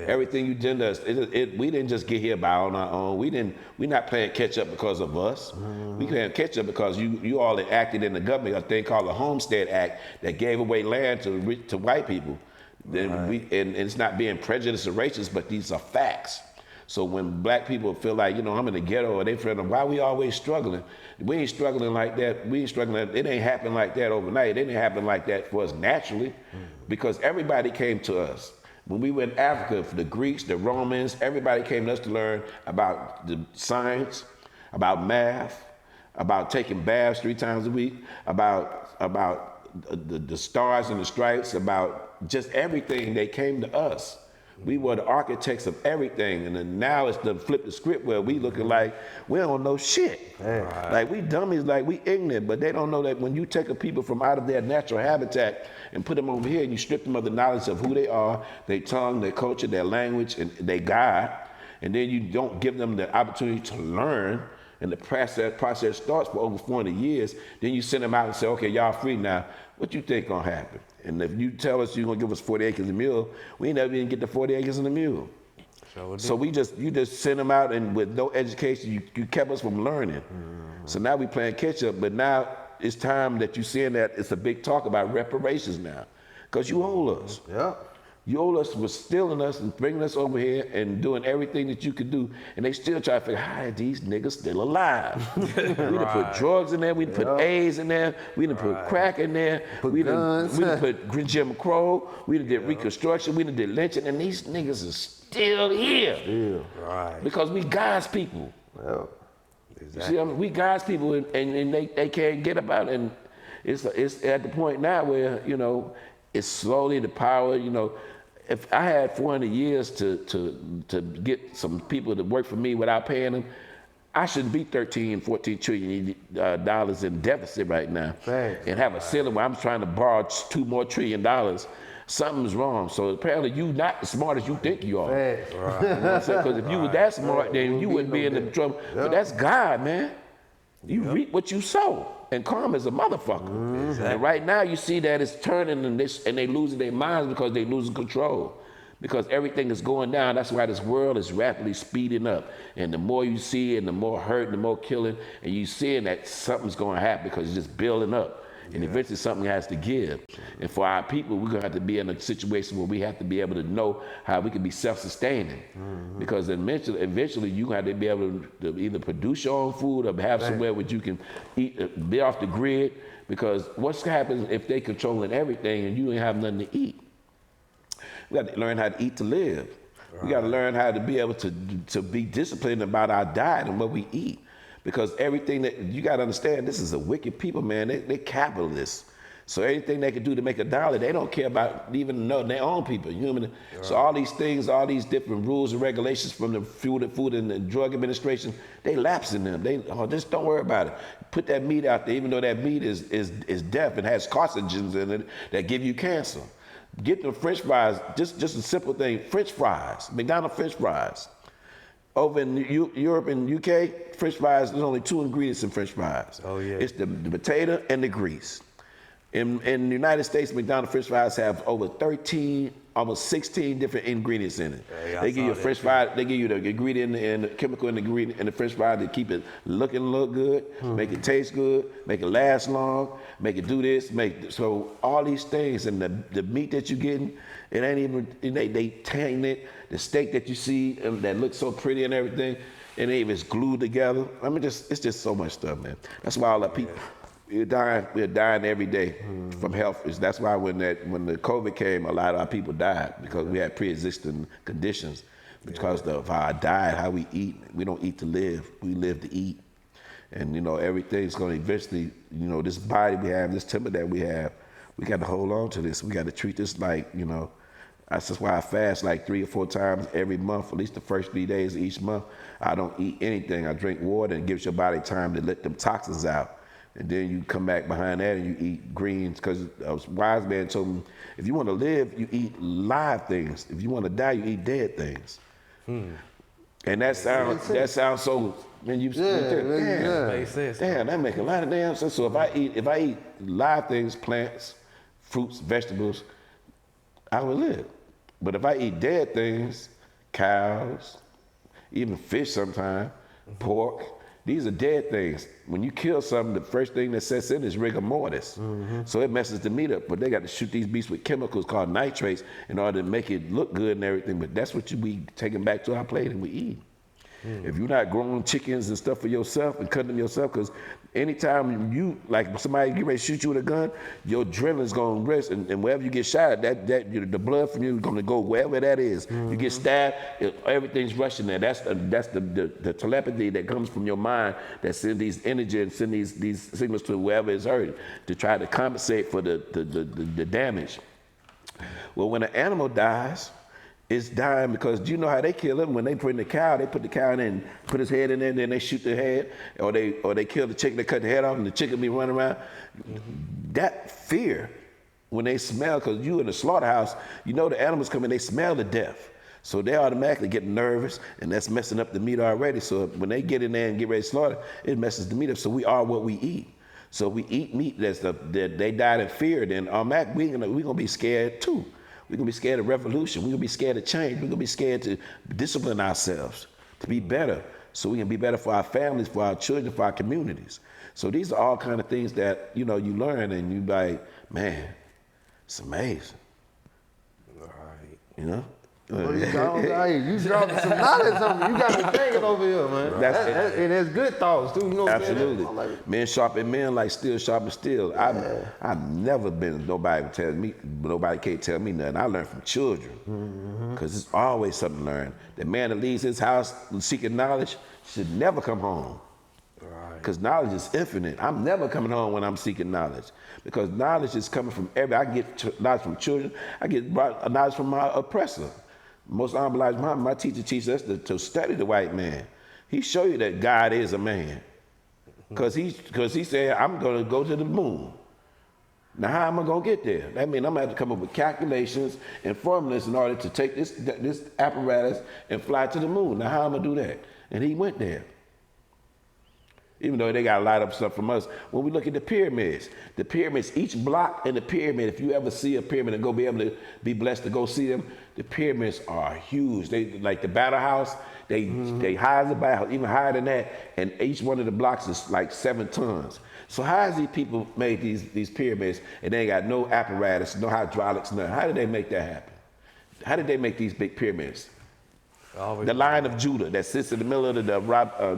Everything you did us, we didn't just get here by on our own. We're not playing catch up because of us. We playing catch up because you all enacted in the government a thing called the Homestead Act that gave away land to white people. Then and it's not being prejudiced or racist, but these are facts. So when black people feel like, I'm in the ghetto, or they feel like, why we always struggling? We ain't struggling like that. We ain't struggling. It ain't happen like that overnight. It didn't happen like that for us naturally, because everybody came to us. When we were in Africa, for the Greeks, the Romans, everybody came to us to learn about the science, about math, about taking baths 3 times a week, about the stars and the stripes, about just everything. They came to us. We were the architects of everything, and then now it's the flip the script where we looking like we don't know shit. Like we dummies, like we ignorant, but they don't know that when you take a people from out of their natural habitat and put them over here and you strip them of the knowledge of who they are, their tongue, their culture, their language, and their God, and then you don't give them the opportunity to learn, and the process starts for over 40 years, then you send them out and say, okay, y'all free now. What you think gonna happen? And if you tell us you're gonna give us 40 acres a mule, we ain't never even get the 40 acres in a mule. So you just send them out, and with no education, you kept us from learning. So now we playing catch up, but now it's time that you're seeing that it's a big talk about reparations now, because you owe us. Yeah. You owe us for stealing us and bringing us over here and doing everything that you could do, and they still try to figure out how are these niggas still alive. We done put drugs in there, we done put A's in there, we done put crack in there, we done put Jim Crow, we done did Reconstruction, we done did lynching, and these niggas is still here. Because we God's people. Exactly. See, I mean, we God's people, and they can't get about it. And it's at the point now where, you know, it's slowly the power, you know. If I had 400 years to get some people to work for me without paying them, I shouldn't be 13, 14 trillion dollars in deficit right now. Thanks. And have a ceiling where I'm trying to borrow $2 more trillion. Something's wrong. So apparently you not as smart as you think you are. Right. You know what I'm saying? Because if you were that smart, then you wouldn't be in the trouble. But that's God, man. You reap what you sow. And karma is a motherfucker. Exactly. And right now you see that it's turning, and they losing their minds because they losing control. Because everything is going down. That's why this world is rapidly speeding up. And the more you see, and the more hurt, and the more killing, and you seeing that something's going to happen because it's just building up. And eventually something has to give. And for our people, we're going to have to be in a situation where we have to be able to know how we can be self-sustaining. Because eventually you're going to have to be able to either produce your own food or have somewhere where you can eat, be off the grid. Because what's happens if they controlling everything and you ain't have nothing to eat? We got to learn how to eat to live. We got to learn how to be able to be disciplined about our diet and what we eat. Because everything that you got to understand, this is a wicked people, man. They capitalists. So anything they can do to make a dollar, they don't care about even their own people, human. So all these things, all these different rules and regulations from the Food and the Drug Administration, they lapse in them. Just don't worry about it. Put that meat out there, even though that meat is death and has carcinogens in it that give you cancer. Get the French fries, just a simple thing, French fries, McDonald's French fries. Over in Europe and UK, French fries, there's only 2 ingredients in French fries. Oh, yeah. It's the potato and the grease. In the United States, McDonald's French fries have over 13, almost 16 different ingredients in it. Yeah, they give you a French fry, they give you the ingredient and the chemical ingredient in the French fry to keep it look good, make it taste good, make it last long, make it do this, so all these things, and the meat that you're getting, it ain't even, they tan it. The steak that you see that looks so pretty and everything, and it's glued together. I mean, it's just so much stuff, man. That's why all the people, we're dying every day from health. That's why when the COVID came, a lot of our people died because we had pre-existing conditions because of our diet, how we eat. We don't eat to live, we live to eat. And, you know, everything's going to eventually, you know, this body we have, this temper that we have, we got to hold on to this. We got to treat this like, you know, that's just why I fast like 3 or 4 times every month, at least the first 3 days of each month. I don't eat anything. I drink water, and it gives your body time to let them toxins out. And then you come back behind that and you eat greens, because a wise man told me, if you want to live, you eat live things. If you want to die, you eat dead things. And that sounds so, man, damn, that make a lot of damn sense. So if I eat live things, plants, fruits, vegetables, I will live. But if I eat dead things, cows, even fish sometimes, pork, these are dead things. When you kill something, the first thing that sets in is rigor mortis. So it messes the meat up. But they got to shoot these beasts with chemicals called nitrates in order to make it look good and everything. But that's what we taking back to our plate and we eat. If you're not growing chickens and stuff for yourself and cutting them yourself, because anytime you, like somebody get ready to shoot you with a gun, your adrenaline's gonna rest, and wherever you get shot, the blood from you is gonna go wherever that is. You get stabbed, everything's rushing there. That's the telepathy that comes from your mind that sends these energy and send these signals to wherever it's hurt to try to compensate for the damage. Well, when an animal dies, it's dying because do you know how they kill it? When they put in the cow, they put the cow in and put his head in there, and then they shoot the head, or they kill the chicken, they cut the head off, and the chicken be running around. That fear, when they smell, because you in the slaughterhouse, you know the animals come in, they smell the death. So they automatically get nervous, and that's messing up the meat already. So when they get in there and get ready to slaughter, it messes the meat up. So we are what we eat. So if we eat meat that they died in fear, then automatically we're gonna be scared too. We're gonna be scared of revolution. We're gonna be scared of change. We're gonna be scared to discipline ourselves, to be better. So we can be better for our families, for our children, for our communities. So these are all kind of things that, you know, you learn and you like, man, it's amazing. All right. You know? Well, you dropping some knowledge on me. You got me thinking over here, man. And there's good thoughts too. You know what I'm saying? Absolutely. Men sharpen men like steel sharpen steel. I've never been nobody can't tell me nothing. I learn from children. Because it's always something to learn. The man that leaves his house seeking knowledge should never come home. Because knowledge is infinite. I'm never coming home when I'm seeking knowledge. Because knowledge is coming from I get knowledge from children. I get knowledge from my oppressor. Most honorable Elijah Muhammad, my teacher teaches us to study the white man. He show you that God is a man. Because he said, I'm going to go to the moon. Now, how am I going to get there? That means I'm going to have to come up with calculations and formulas in order to take this apparatus and fly to the moon. Now, how am I going to do that? And he went there. Even though they got a lot of stuff from us. When we look at the pyramids, each block in the pyramid, if you ever see a pyramid and go be able to be blessed to go see them, the pyramids are huge. They like the battle house, they high as the battle house, even higher than that, and each one of the blocks is like 7 tons. So how has these people made these pyramids and they ain't got no apparatus, no hydraulics, nothing? How did they make that happen? How did they make these big pyramids? The Lion of Judah that sits in the middle of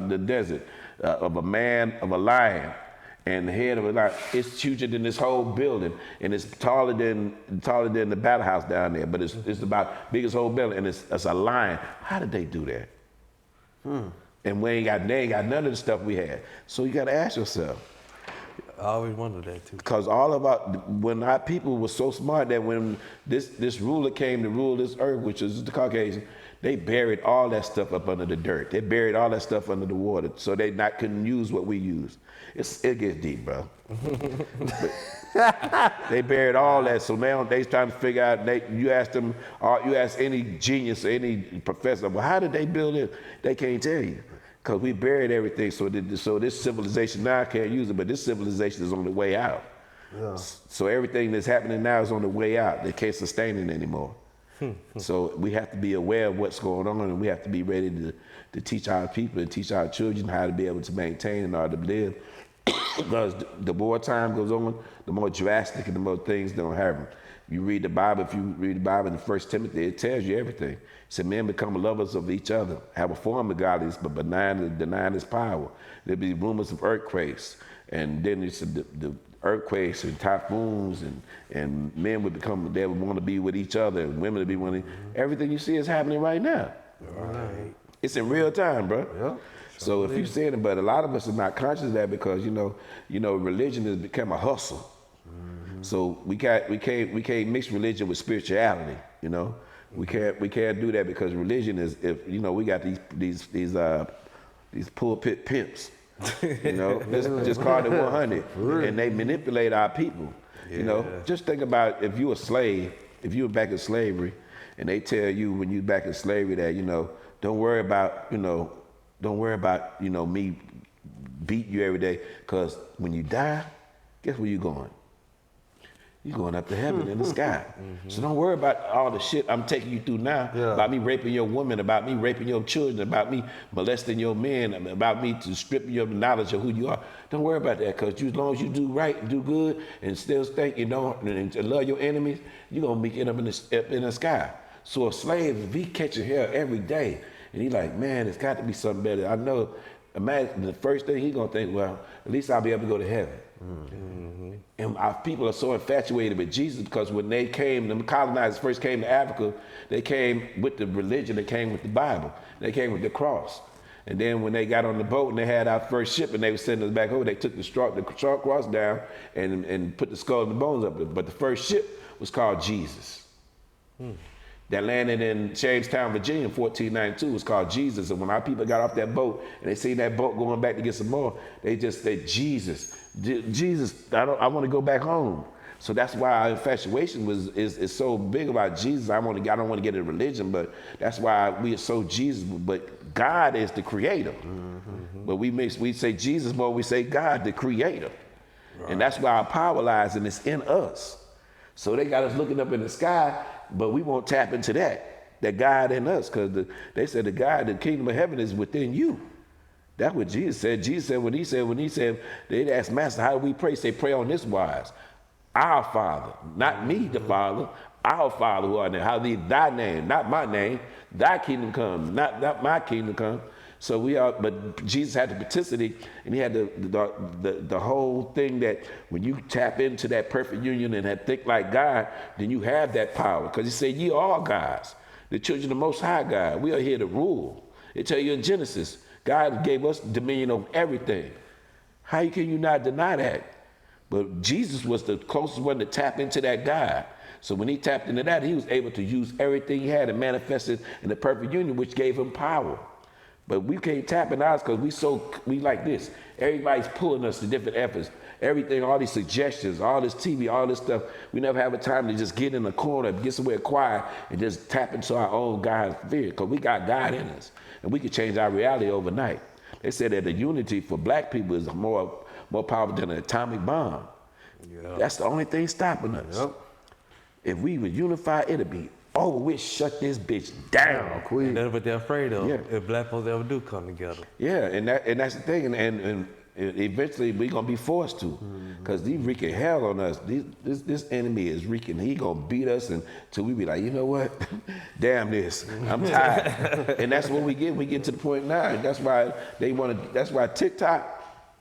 the desert. Of a lion, and the head of a lion. It's huger than this whole building, and it's taller than the battle house down there. But it's about biggest whole building, and it's a lion. How did they do that? And they ain't got none of the stuff we had. So you got to ask yourself. I always wondered that too. Because when our people were so smart that when this ruler came to rule this earth, which is the Caucasian, they buried all that stuff up under the dirt. They buried all that stuff under the water, so they couldn't use what we use. It gets deep, bro. They buried all that, so now they trying to figure out. You ask them, you ask any genius or any professor, well, how did they build it? They can't tell you, because we buried everything. So this civilization now can't use it, but this civilization is on the way out. Yeah. So everything that's happening now is on the way out. They can't sustain it anymore. So we have to be aware of what's going on, and we have to be ready to teach our people and teach our children how to be able to maintain in order to live. Because the more time goes on, the more drastic and the more things don't happen. You read the Bible, if you read the Bible in 1 Timothy, it tells you everything. It said men become lovers of each other, have a form of godliness, but denying its power. There'll be rumors of earthquakes, and then it's the earthquakes and typhoons, and men they would want to be with each other, and women would be wanting. Everything you see is happening right now. Right. It's in real time, bro. Yeah. So if you see it, but a lot of us are not conscious of that because you know religion has become a hustle. So we can't mix religion with spirituality. You know, we can't do that because religion is we got these pulpit pimps. You know, just call it 100, and they manipulate our people. Yeah. You know, just think about if you were a slave, if you were back in slavery, and they tell you when you back in slavery that don't worry about me beating you every day, because when you die, guess where you going? You're going up to heaven in the sky. So don't worry about all the shit I'm taking you through now, about me raping your woman, about me raping your children, about me molesting your men, about me to strip you of the knowledge of who you are. Don't worry about that, because as long as you do right and do good and still think, and love your enemies, you're going to be up in the sky. So a slave, if he catching hell every day, and he like, man, it's got to be something better. I know, imagine the first thing he's going to think, well, at least I'll be able to go to heaven. And our people are so infatuated with Jesus because when the colonizers first came to Africa, they came with the religion, they came with the Bible, they came with the cross. And then when they got on the boat and they had our first ship and they were sending us back over, they took the straw cross down and put the skull and the bones up. But the first ship was called Jesus. That landed in Jamestown, Virginia in 1492 was called Jesus. And when our people got off that boat and they seen that boat going back to get some more, they just said, Jesus, I want to go back home. So that's why our infatuation is so big about Jesus. I don't want to get into religion, but that's why we are so Jesus. But God is the creator. But we say Jesus more, we say God, the creator. Right. And that's why our power lies, and it's in us. So they got us looking up in the sky, but we won't tap into that God in us, because they said the kingdom of heaven is within you. That's what Jesus said. Jesus said when he said, they'd ask Master, how do we pray? He said, pray on this wise. Our Father, not me, the Father, our Father who art in heaven, hallowed thy name, not my name, thy kingdom come, not my kingdom come. So but Jesus had the participity, and he had the whole thing that when you tap into that perfect union and think like God, then you have that power. Because he said, ye are all gods, the children of the Most High God. We are here to rule. It tell you in Genesis, God gave us dominion over everything. How can you not deny that? But Jesus was the closest one to tap into that God. So when he tapped into that, he was able to use everything he had and manifest it in the perfect union, which gave him power. But we can't tap in ours because we like this. Everybody's pulling us to different efforts. Everything, all these suggestions, all this TV, all this stuff. We never have a time to just get in a corner, get somewhere quiet, and just tap into our own God fear, because we got God in us. And we can change our reality overnight. They said that the unity for black people is more powerful than an atomic bomb. Yep. That's the only thing stopping us. Yep. If we would unify, it'd be over with, shut this bitch down. And that's what they're afraid of, if black folks ever do come together. Yeah, and that's the thing, and eventually we're gonna be forced to, because these wreaking hell on us. This enemy is wreaking. He gonna beat us until we be like, you know what? Damn this, I'm tired. And that's what we get. We get to the point now. That's why That's why TikTok.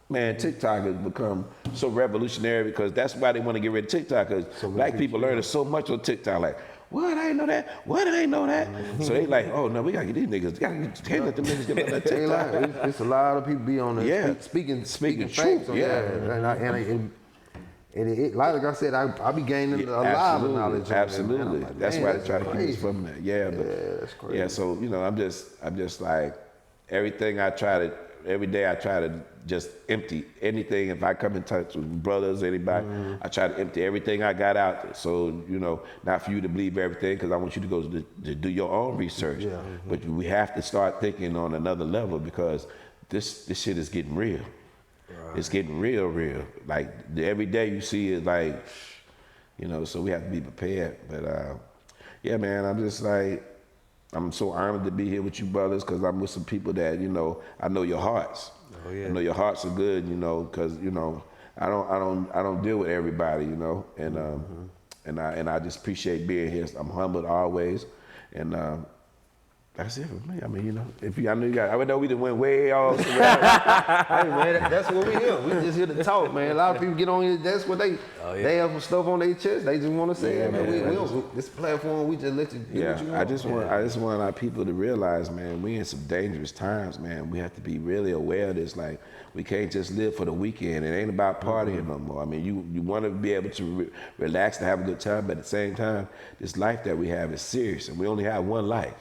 Man, TikTok has become so revolutionary, because that's why they want to get rid of TikTok, because black people learning so much on TikTok. Like, what? I ain't know that. What? I ain't know that. So they like, oh no, we gotta get these niggas. Can't let them niggas get on that TikTok. It's a lot of people be on there speaking truth. And like I said, I be gaining a lot of knowledge. Absolutely. Like, that's why they try to keep us from that. Yeah, that's crazy. Yeah, so I'm just like, every day I try to just empty anything. If I come in touch with brothers, anybody, I try to empty everything I got out there. So, not for you to believe everything, because I want you to go to do your own research. Yeah. But we have to start thinking on another level, because this shit is getting real. Right. It's getting real. Like, every day you see it, like, so we have to be prepared. But yeah, man, I'm just like, I'm so honored to be here with you brothers, because I'm with some people that, I know your hearts. Oh, yeah. I know your hearts are good, because, I don't deal with everybody, and I just appreciate being here. I'm humbled always, and that's it for me. I mean, I know we done went way off. Hey man, that's what we here. We just here to talk, man. A lot of people get on here. That's what they have some stuff on their chest. They just want to say, man. We don't. This platform, we just let you do what you want. I just want our people to realize, man, we in some dangerous times, man. We have to be really aware of this. Like, we can't just live for the weekend. It ain't about partying no more. I mean, you want to be able to relax and have a good time, but at the same time, this life that we have is serious, and we only have one life.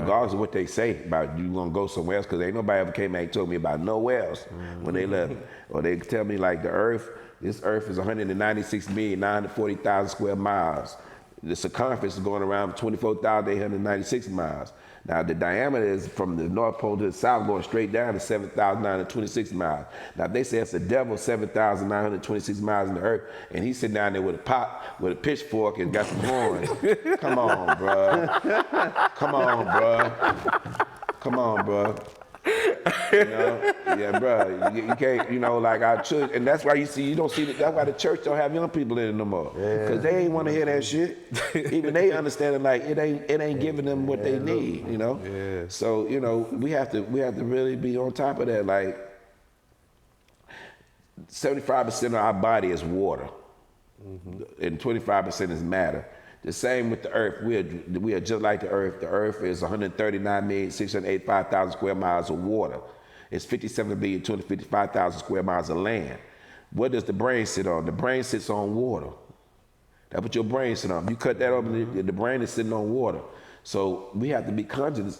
Regardless of what they say about you gonna go somewhere else, because ain't nobody ever came back and told me about nowhere else when they left. Or they tell me like this earth is 196,940,000 square miles. The circumference is going around 24,896 miles. Now the diameter is from the North Pole to the South, going straight down to 7,926 miles. Now they say it's the devil 7,926 miles in the earth, and he's sitting down there with a pitchfork and got some horns. Come on, bro. Yeah, bro. You can't, like our church, and that's why you don't see that's why the church don't have young people in it no more, because they ain't want to hear that shit. Even they understand it, like it ain't giving them what they need, Yeah. So we have to really be on top of that. Like 75% of our body is water, and 25% is matter. The same with the earth. We are just like the earth. The earth is 139,685,000 square miles of water. It's 57,255,000 square miles of land. What does the brain sit on? The brain sits on water. That's what your brain sits on. You cut that open, the brain is sitting on water. So we have to be conscious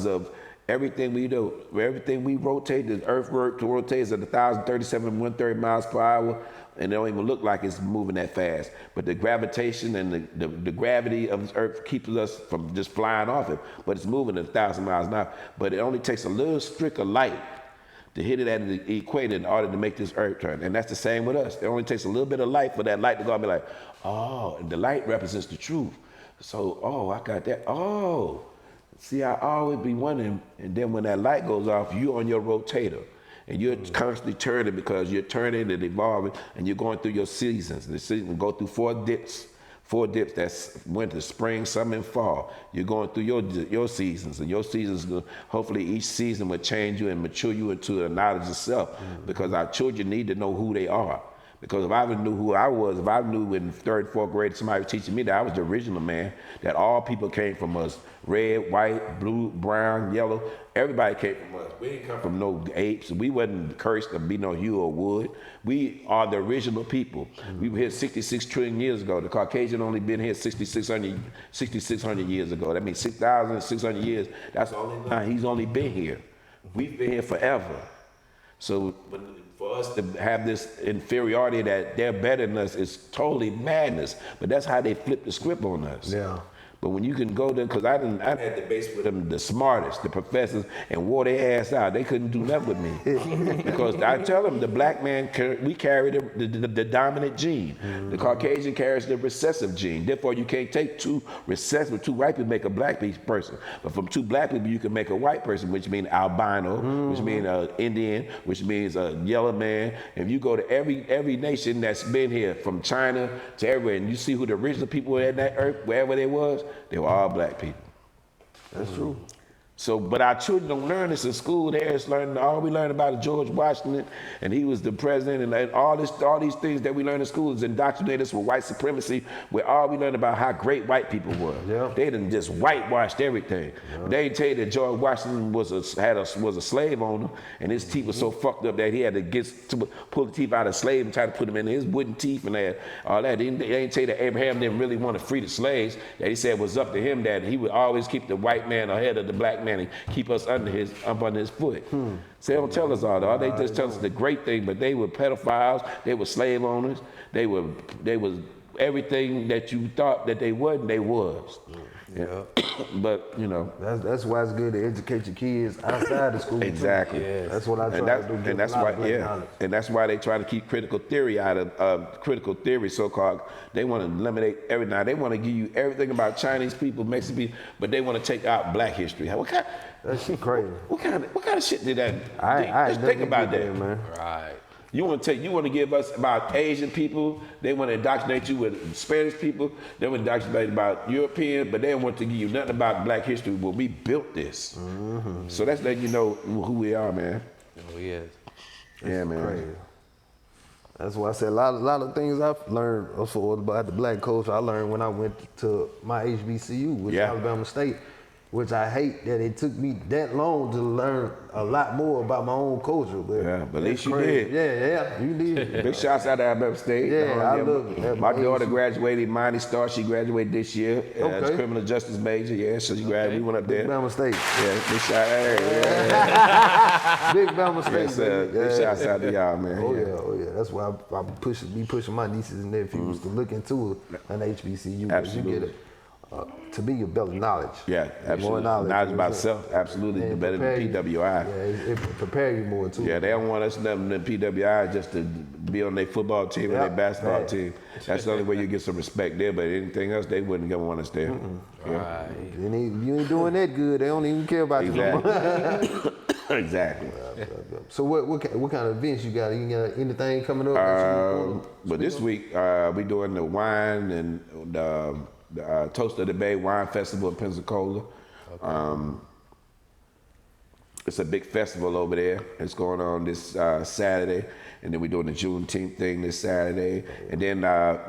of Everything we do, everything we rotate, the earth rotates at 1,037 130 miles per hour, and it don't even look like it's moving that fast. But the gravitation and the gravity of this earth keeps us from just flying off it, but it's moving at 1,000 miles an hour. But it only takes a little streak of light to hit it at the equator in order to make this earth turn. And that's the same with us. It only takes a little bit of light for that light to go and be like, oh, and the light represents the truth. So, oh, I got that. Oh, see, I always be wondering, and then when that light goes off, you're on your rotator, and you're constantly turning because you're turning and evolving, and you're going through your seasons. The season go through four dips. That's winter, spring, summer, and fall. You're going through your seasons, and your seasons, hopefully each season will change you and mature you into a knowledge of self, because our children need to know who they are. Because if I knew who I was, if I knew in third, fourth grade, somebody was teaching me that I was the original man, that all people came from us, red, white, blue, brown, yellow, everybody came from us. We didn't come from no apes. We wasn't cursed to be no hue or wood. We are the original people. We were here 66 trillion years ago. The Caucasian only been here 6,600 years ago. That means 6,600 years. That's the only time he's only been here. We've been here forever. So for us to have this inferiority that they're better than us is totally madness. But that's how they flip the script on us. Yeah. But when you can go there, because I had debates with them, the smartest, the professors, and wore their ass out. They couldn't do nothing with me. Because I tell them, the black man, we carry the dominant gene. The Caucasian carries the recessive gene. Therefore, you can't take two white people make a black person. But from two black people, you can make a white person, which means albino, which means Indian, which means a yellow man. If you go to every nation that's been here, from China to everywhere, and you see who the original people were in that earth, wherever they was, they were all black people. That's true. So, but our children don't learn this in school. All we learn about is George Washington, and he was the president, and all these things that we learn in school is indoctrinate us with white supremacy, where all we learn about how great white people were. Yeah. They done just whitewashed everything. Yeah. They ain't tell you that George Washington was a slave owner, and his teeth was so fucked up that he had to pull the teeth out of a slave and try to put them in his wooden teeth and all that. They ain't tell you that Abraham didn't really want to free the slaves. That he said it was up to him that he would always keep the white man ahead of the black man and keep us up under his foot. So they don't tell us all that. They just tell us the great thing, but they were pedophiles, they were slave owners, they was everything that you thought that they wasn't, they was. Yeah. But you know, that's why it's good to educate your kids outside the school. Exactly. Yes. That's what I try to do. And that's why, and that's why they try to keep critical theory out of critical theory, so-called. They want to eliminate everything. Now they want to give you everything about Chinese people, Mexican people, but they want to take out Black history. What kind? That shit crazy. What kind of shit did that? I just think about that, man. Right. You want to give us about Asian people. They want to indoctrinate you with Spanish people. They want to indoctrinate about European, but they don't want to give you nothing about Black history. Well, we built this. So that's letting you know who we are, man. Oh, yes. Yeah, man. Crazy. That's why I said a lot of things I've learned also about the Black culture. I learned when I went to my HBCU, which is Alabama State, which I hate that it took me that long to learn a lot more about my own culture. But at least you did. Yeah, you did. Big shouts out to Alabama State. Yeah, I love it. My daughter graduated, Miney Star. She graduated this year as criminal justice major. Yeah, so she graduated. We went up there. Big Alabama State. Yeah, big shout out. Big Alabama State. Yes, big shouts out to y'all, man. Oh yeah. That's why I be pushing my nieces and nephews to look into an HBCU. Absolutely. You get it. To be your better knowledge. Yeah, absolutely. More knowledge about self, absolutely. The better than PWI. Yeah, it prepare you more too. Yeah, they don't want us nothing than PWI just to be on their football team or their basketball team. That's the only way you get some respect there, but anything else, they wouldn't want us there. Yeah. Right. You ain't doing that good, they don't even care about you no more. Exactly. So what kind of events you got? You got anything coming up? But this week, we doing the wine and the Toast of the Bay Wine Festival in Pensacola. Okay. it's a big festival over there. It's going on this Saturday, and then we're doing the Juneteenth thing this Saturday. And then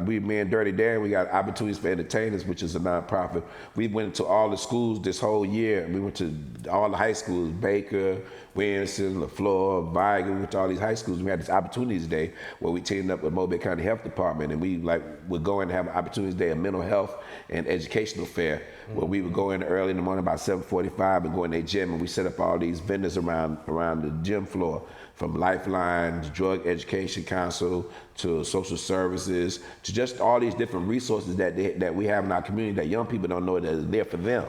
me and Dirty Dan, we got Opportunities for Entertainers, which is a nonprofit. We went to all the schools this whole year. We went to all the high schools, Baker, Williamson, LaFleur, Viger. We went to all these high schools. We had this Opportunities Day where we teamed up with Mobile County Health Department, and we would go in and have an Opportunities Day, a mental health and educational fair, where we would go in early in the morning about 7:45 and go in their gym, and we set up all these vendors around the gym floor, from Lifeline to Drug Education Council to social services to just all these different resources that we have in our community that young people don't know that is there for them.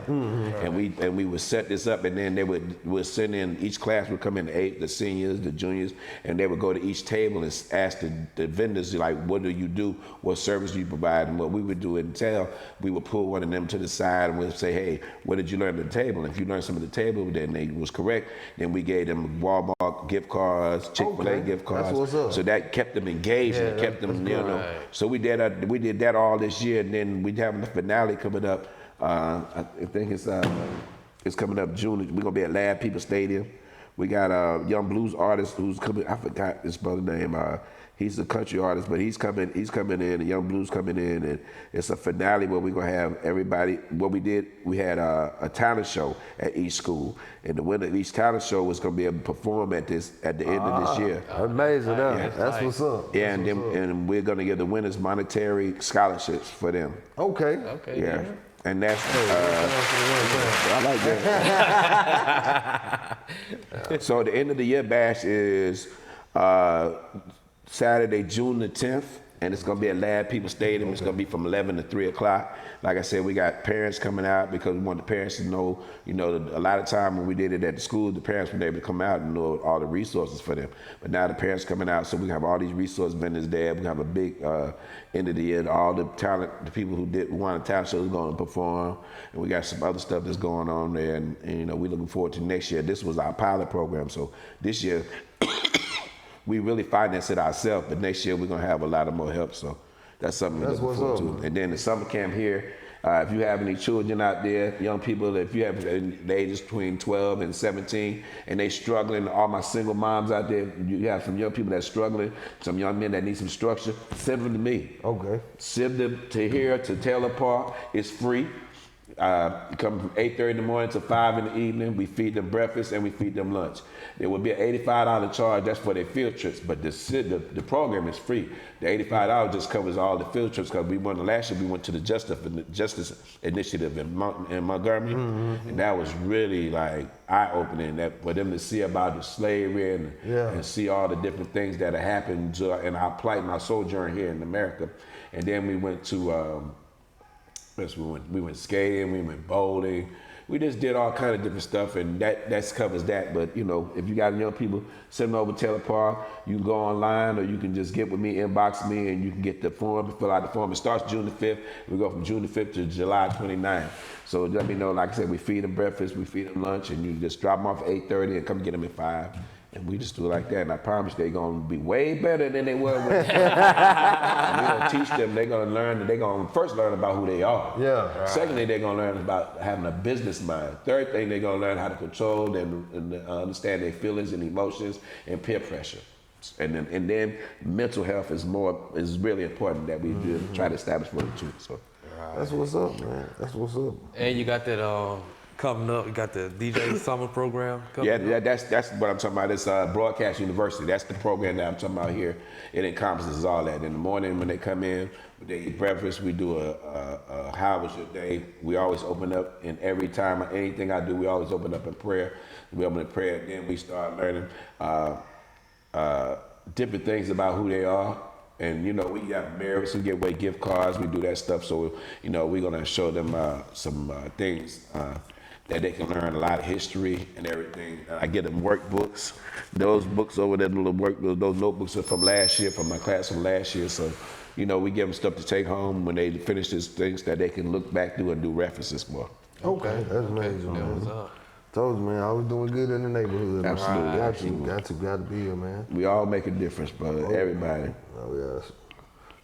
And we would set this up, and then they would send in, each class would come in, the seniors, the juniors, and they would go to each table and ask the vendors, like, what do you do? What service do you provide? And what we would do until we would pull one of them to the side and we'd say, hey, what did you learn at the table? And if you learned some of the table, then they was correct, then we gave them Walmart gift cards, Chick-fil-A gift cards. That's what's up. So that kept them engaged and kept them, you know. So we did that all this year, and then we have the finale coming up. I think it's coming up June. We're gonna be at Lab People Stadium. We got a young blues artist who's coming. I forgot his brother's name. He's a country artist, but he's coming in. The young blues coming in, and it's a finale where we're gonna have everybody. What we did, we had a talent show at each school, and the winner of each talent show was gonna be able to perform at the end of this year. Amazing, that's what's up. Yeah, and we're gonna give the winners monetary scholarships for them. Okay. Yeah. And that's, I like that. So the end of the year bash is Saturday, June the 10th, and it's gonna be at Lab People Stadium. It's gonna be from 11 to 3 o'clock. Like I said, we got parents coming out because we want the parents to know, you know, a lot of time when we did it at the school, the parents were able to come out and know all the resources for them. But now the parents coming out, so we have all these resource vendors there. We have a big end of the year, all the talent, the people who won the talent shows going to perform. And we got some other stuff that's going on there, and you know, we're looking forward to next year. This was our pilot program, so this year, we really finance it ourselves, but next year we're gonna have a lot of more help, so that's something we're looking forward to. And then the summer camp here, if you have any children out there, young people, if you have the ages between 12 and 17, and they struggling, all my single moms out there, you have some young people that's struggling, some young men that need some structure, send them to me. Okay. Send them to here, to Taylor Park. It's free. You come from 8:30 in the morning to 5 in the evening. We feed them breakfast and we feed them lunch. There will be an $85 charge, that's for their field trips, but the program is free. The $85 just covers all the field trips, because last year we went to the Justice Initiative in Montgomery, and that was really like eye-opening, that for them to see about the slavery and see all the different things that have happened in our plight and our sojourn here in America. And then we went to we went skating, we went bowling. We just did all kind of different stuff, and that covers that. But you know, if you got young people sitting over Taylor Park, you can go online, or you can just get with me, inbox me, and you can get the form, fill out the form. It starts June the 5th. We go from June the 5th to July 29th. So let me know. Like I said, we feed them breakfast, we feed them lunch, and you just drop them off at 8:30 and come get them at 5. And we just do it like that, and I promise they're gonna be way better than they were when we're gonna teach them. They're gonna learn. They're gonna first learn about who they are. Yeah. Right. Secondly, they're gonna learn about having a business mind. Third thing, they're gonna learn how to control and understand their feelings and emotions and peer pressure. And then mental health is really important that we do try to establish for them too. So that's what's up, man. That's what's up. And you got that coming up. You got the DJ summer program coming up. Yeah, that's what I'm talking about. It's Broadcast University. That's the program that I'm talking about here. It encompasses all that. In the morning when they come in, they eat breakfast. We do a how was your day? We always open up, and every time anything I do, we always open up in prayer. We open in prayer, and then we start learning different things about who they are. And you know, we got merits, we give away gift cards, we do that stuff. So you know, we're gonna show them some things that they can learn, a lot of history and everything. I get them workbooks. Those books over there, those notebooks are from last year, from my class from last year. So, you know, we give them stuff to take home when they finish these things that they can look back through and do references for. Okay, that's amazing, man. Told you, man, I was doing good in the neighborhood. Absolutely. Got to be here, man. We all make a difference, brother. Everybody. Oh, yes.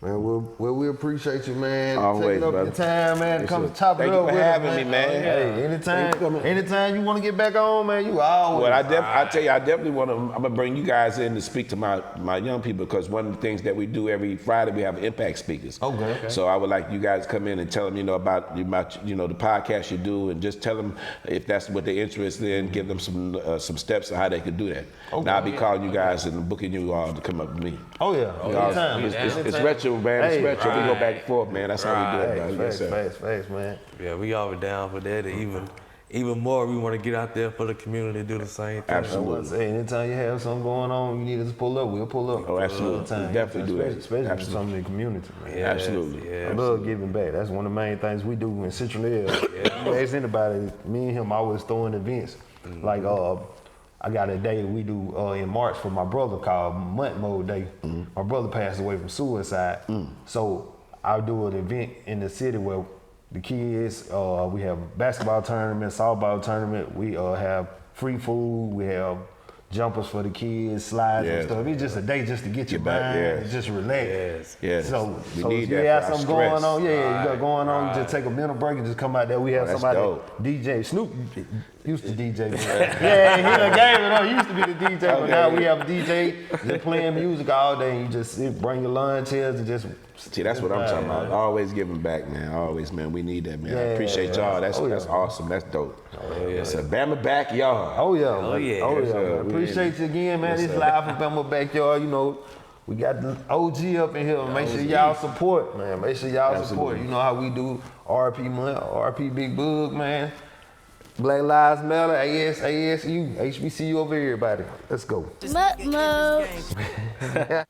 Man, we appreciate you, man. Always, taking up brother. your time, man. Come Listen, top it thank up you for with having us, me, man. Hey, anytime you want to get back on, man, you always. Well, I tell you, I definitely want to. I'm gonna bring you guys in to speak to my young people because one of the things that we do every Friday we have impact speakers. Okay. So I would like you guys to come in and tell them, about the podcast you do, and just tell them if that's what they're interested in. Give them some steps on how they could do that. Okay. And I'll be calling you guys and booking you all to come up with me. Oh yeah, anytime. It's retro, man. It's Hey, retro. We go back and forth, man. That's how we do it, Hey, man. Yes, sir. facts, man. Yeah, we always down for that. And even more, we want to get out there for the community, do the same thing. Absolutely. Hey, anytime you have something going on, you need us to pull up, we'll pull up. Oh, absolutely. Anytime. We definitely do that. Especially for Absolutely. something in the community, man. Yes, Absolutely. yeah. I love giving back. That's one of the main things we do in Central Area. You ask anybody, me and him always throwing events. Like I got a day we do in March for my brother called Month Mode Day. My brother passed away from suicide. So I'll do an event in the city where the kids, we have basketball tournament, softball tournament, we have free food, we have jumpers for the kids, slides and stuff. It's just a day just to get your mind and just relax. Yes. So We if need you that have for our something going stress. on, you got going on, you just take a mental break and just come out there. We have that's somebody dope. DJ. Snoop used to DJ. Yeah, he done gave it up. He used to be the DJ, but now we have a DJ just playing music all day. And you just bring your lunch here and just. See, that's what I'm talking about. Always giving back, man. Always, man. We need that, man. I appreciate y'all. That's awesome. That's dope. It's a Bama backyard. Oh yeah, Oh, yeah. oh Yes, yeah. sir. Man. We Appreciate you again, man. This live from Bama backyard. We got the OG up in here. Make sure y'all support, man. Make sure y'all support. You know how we do RP month, RP Big Bug, man. Black Lives Matter, ASU, HBCU over everybody. Let's go. Just get this game.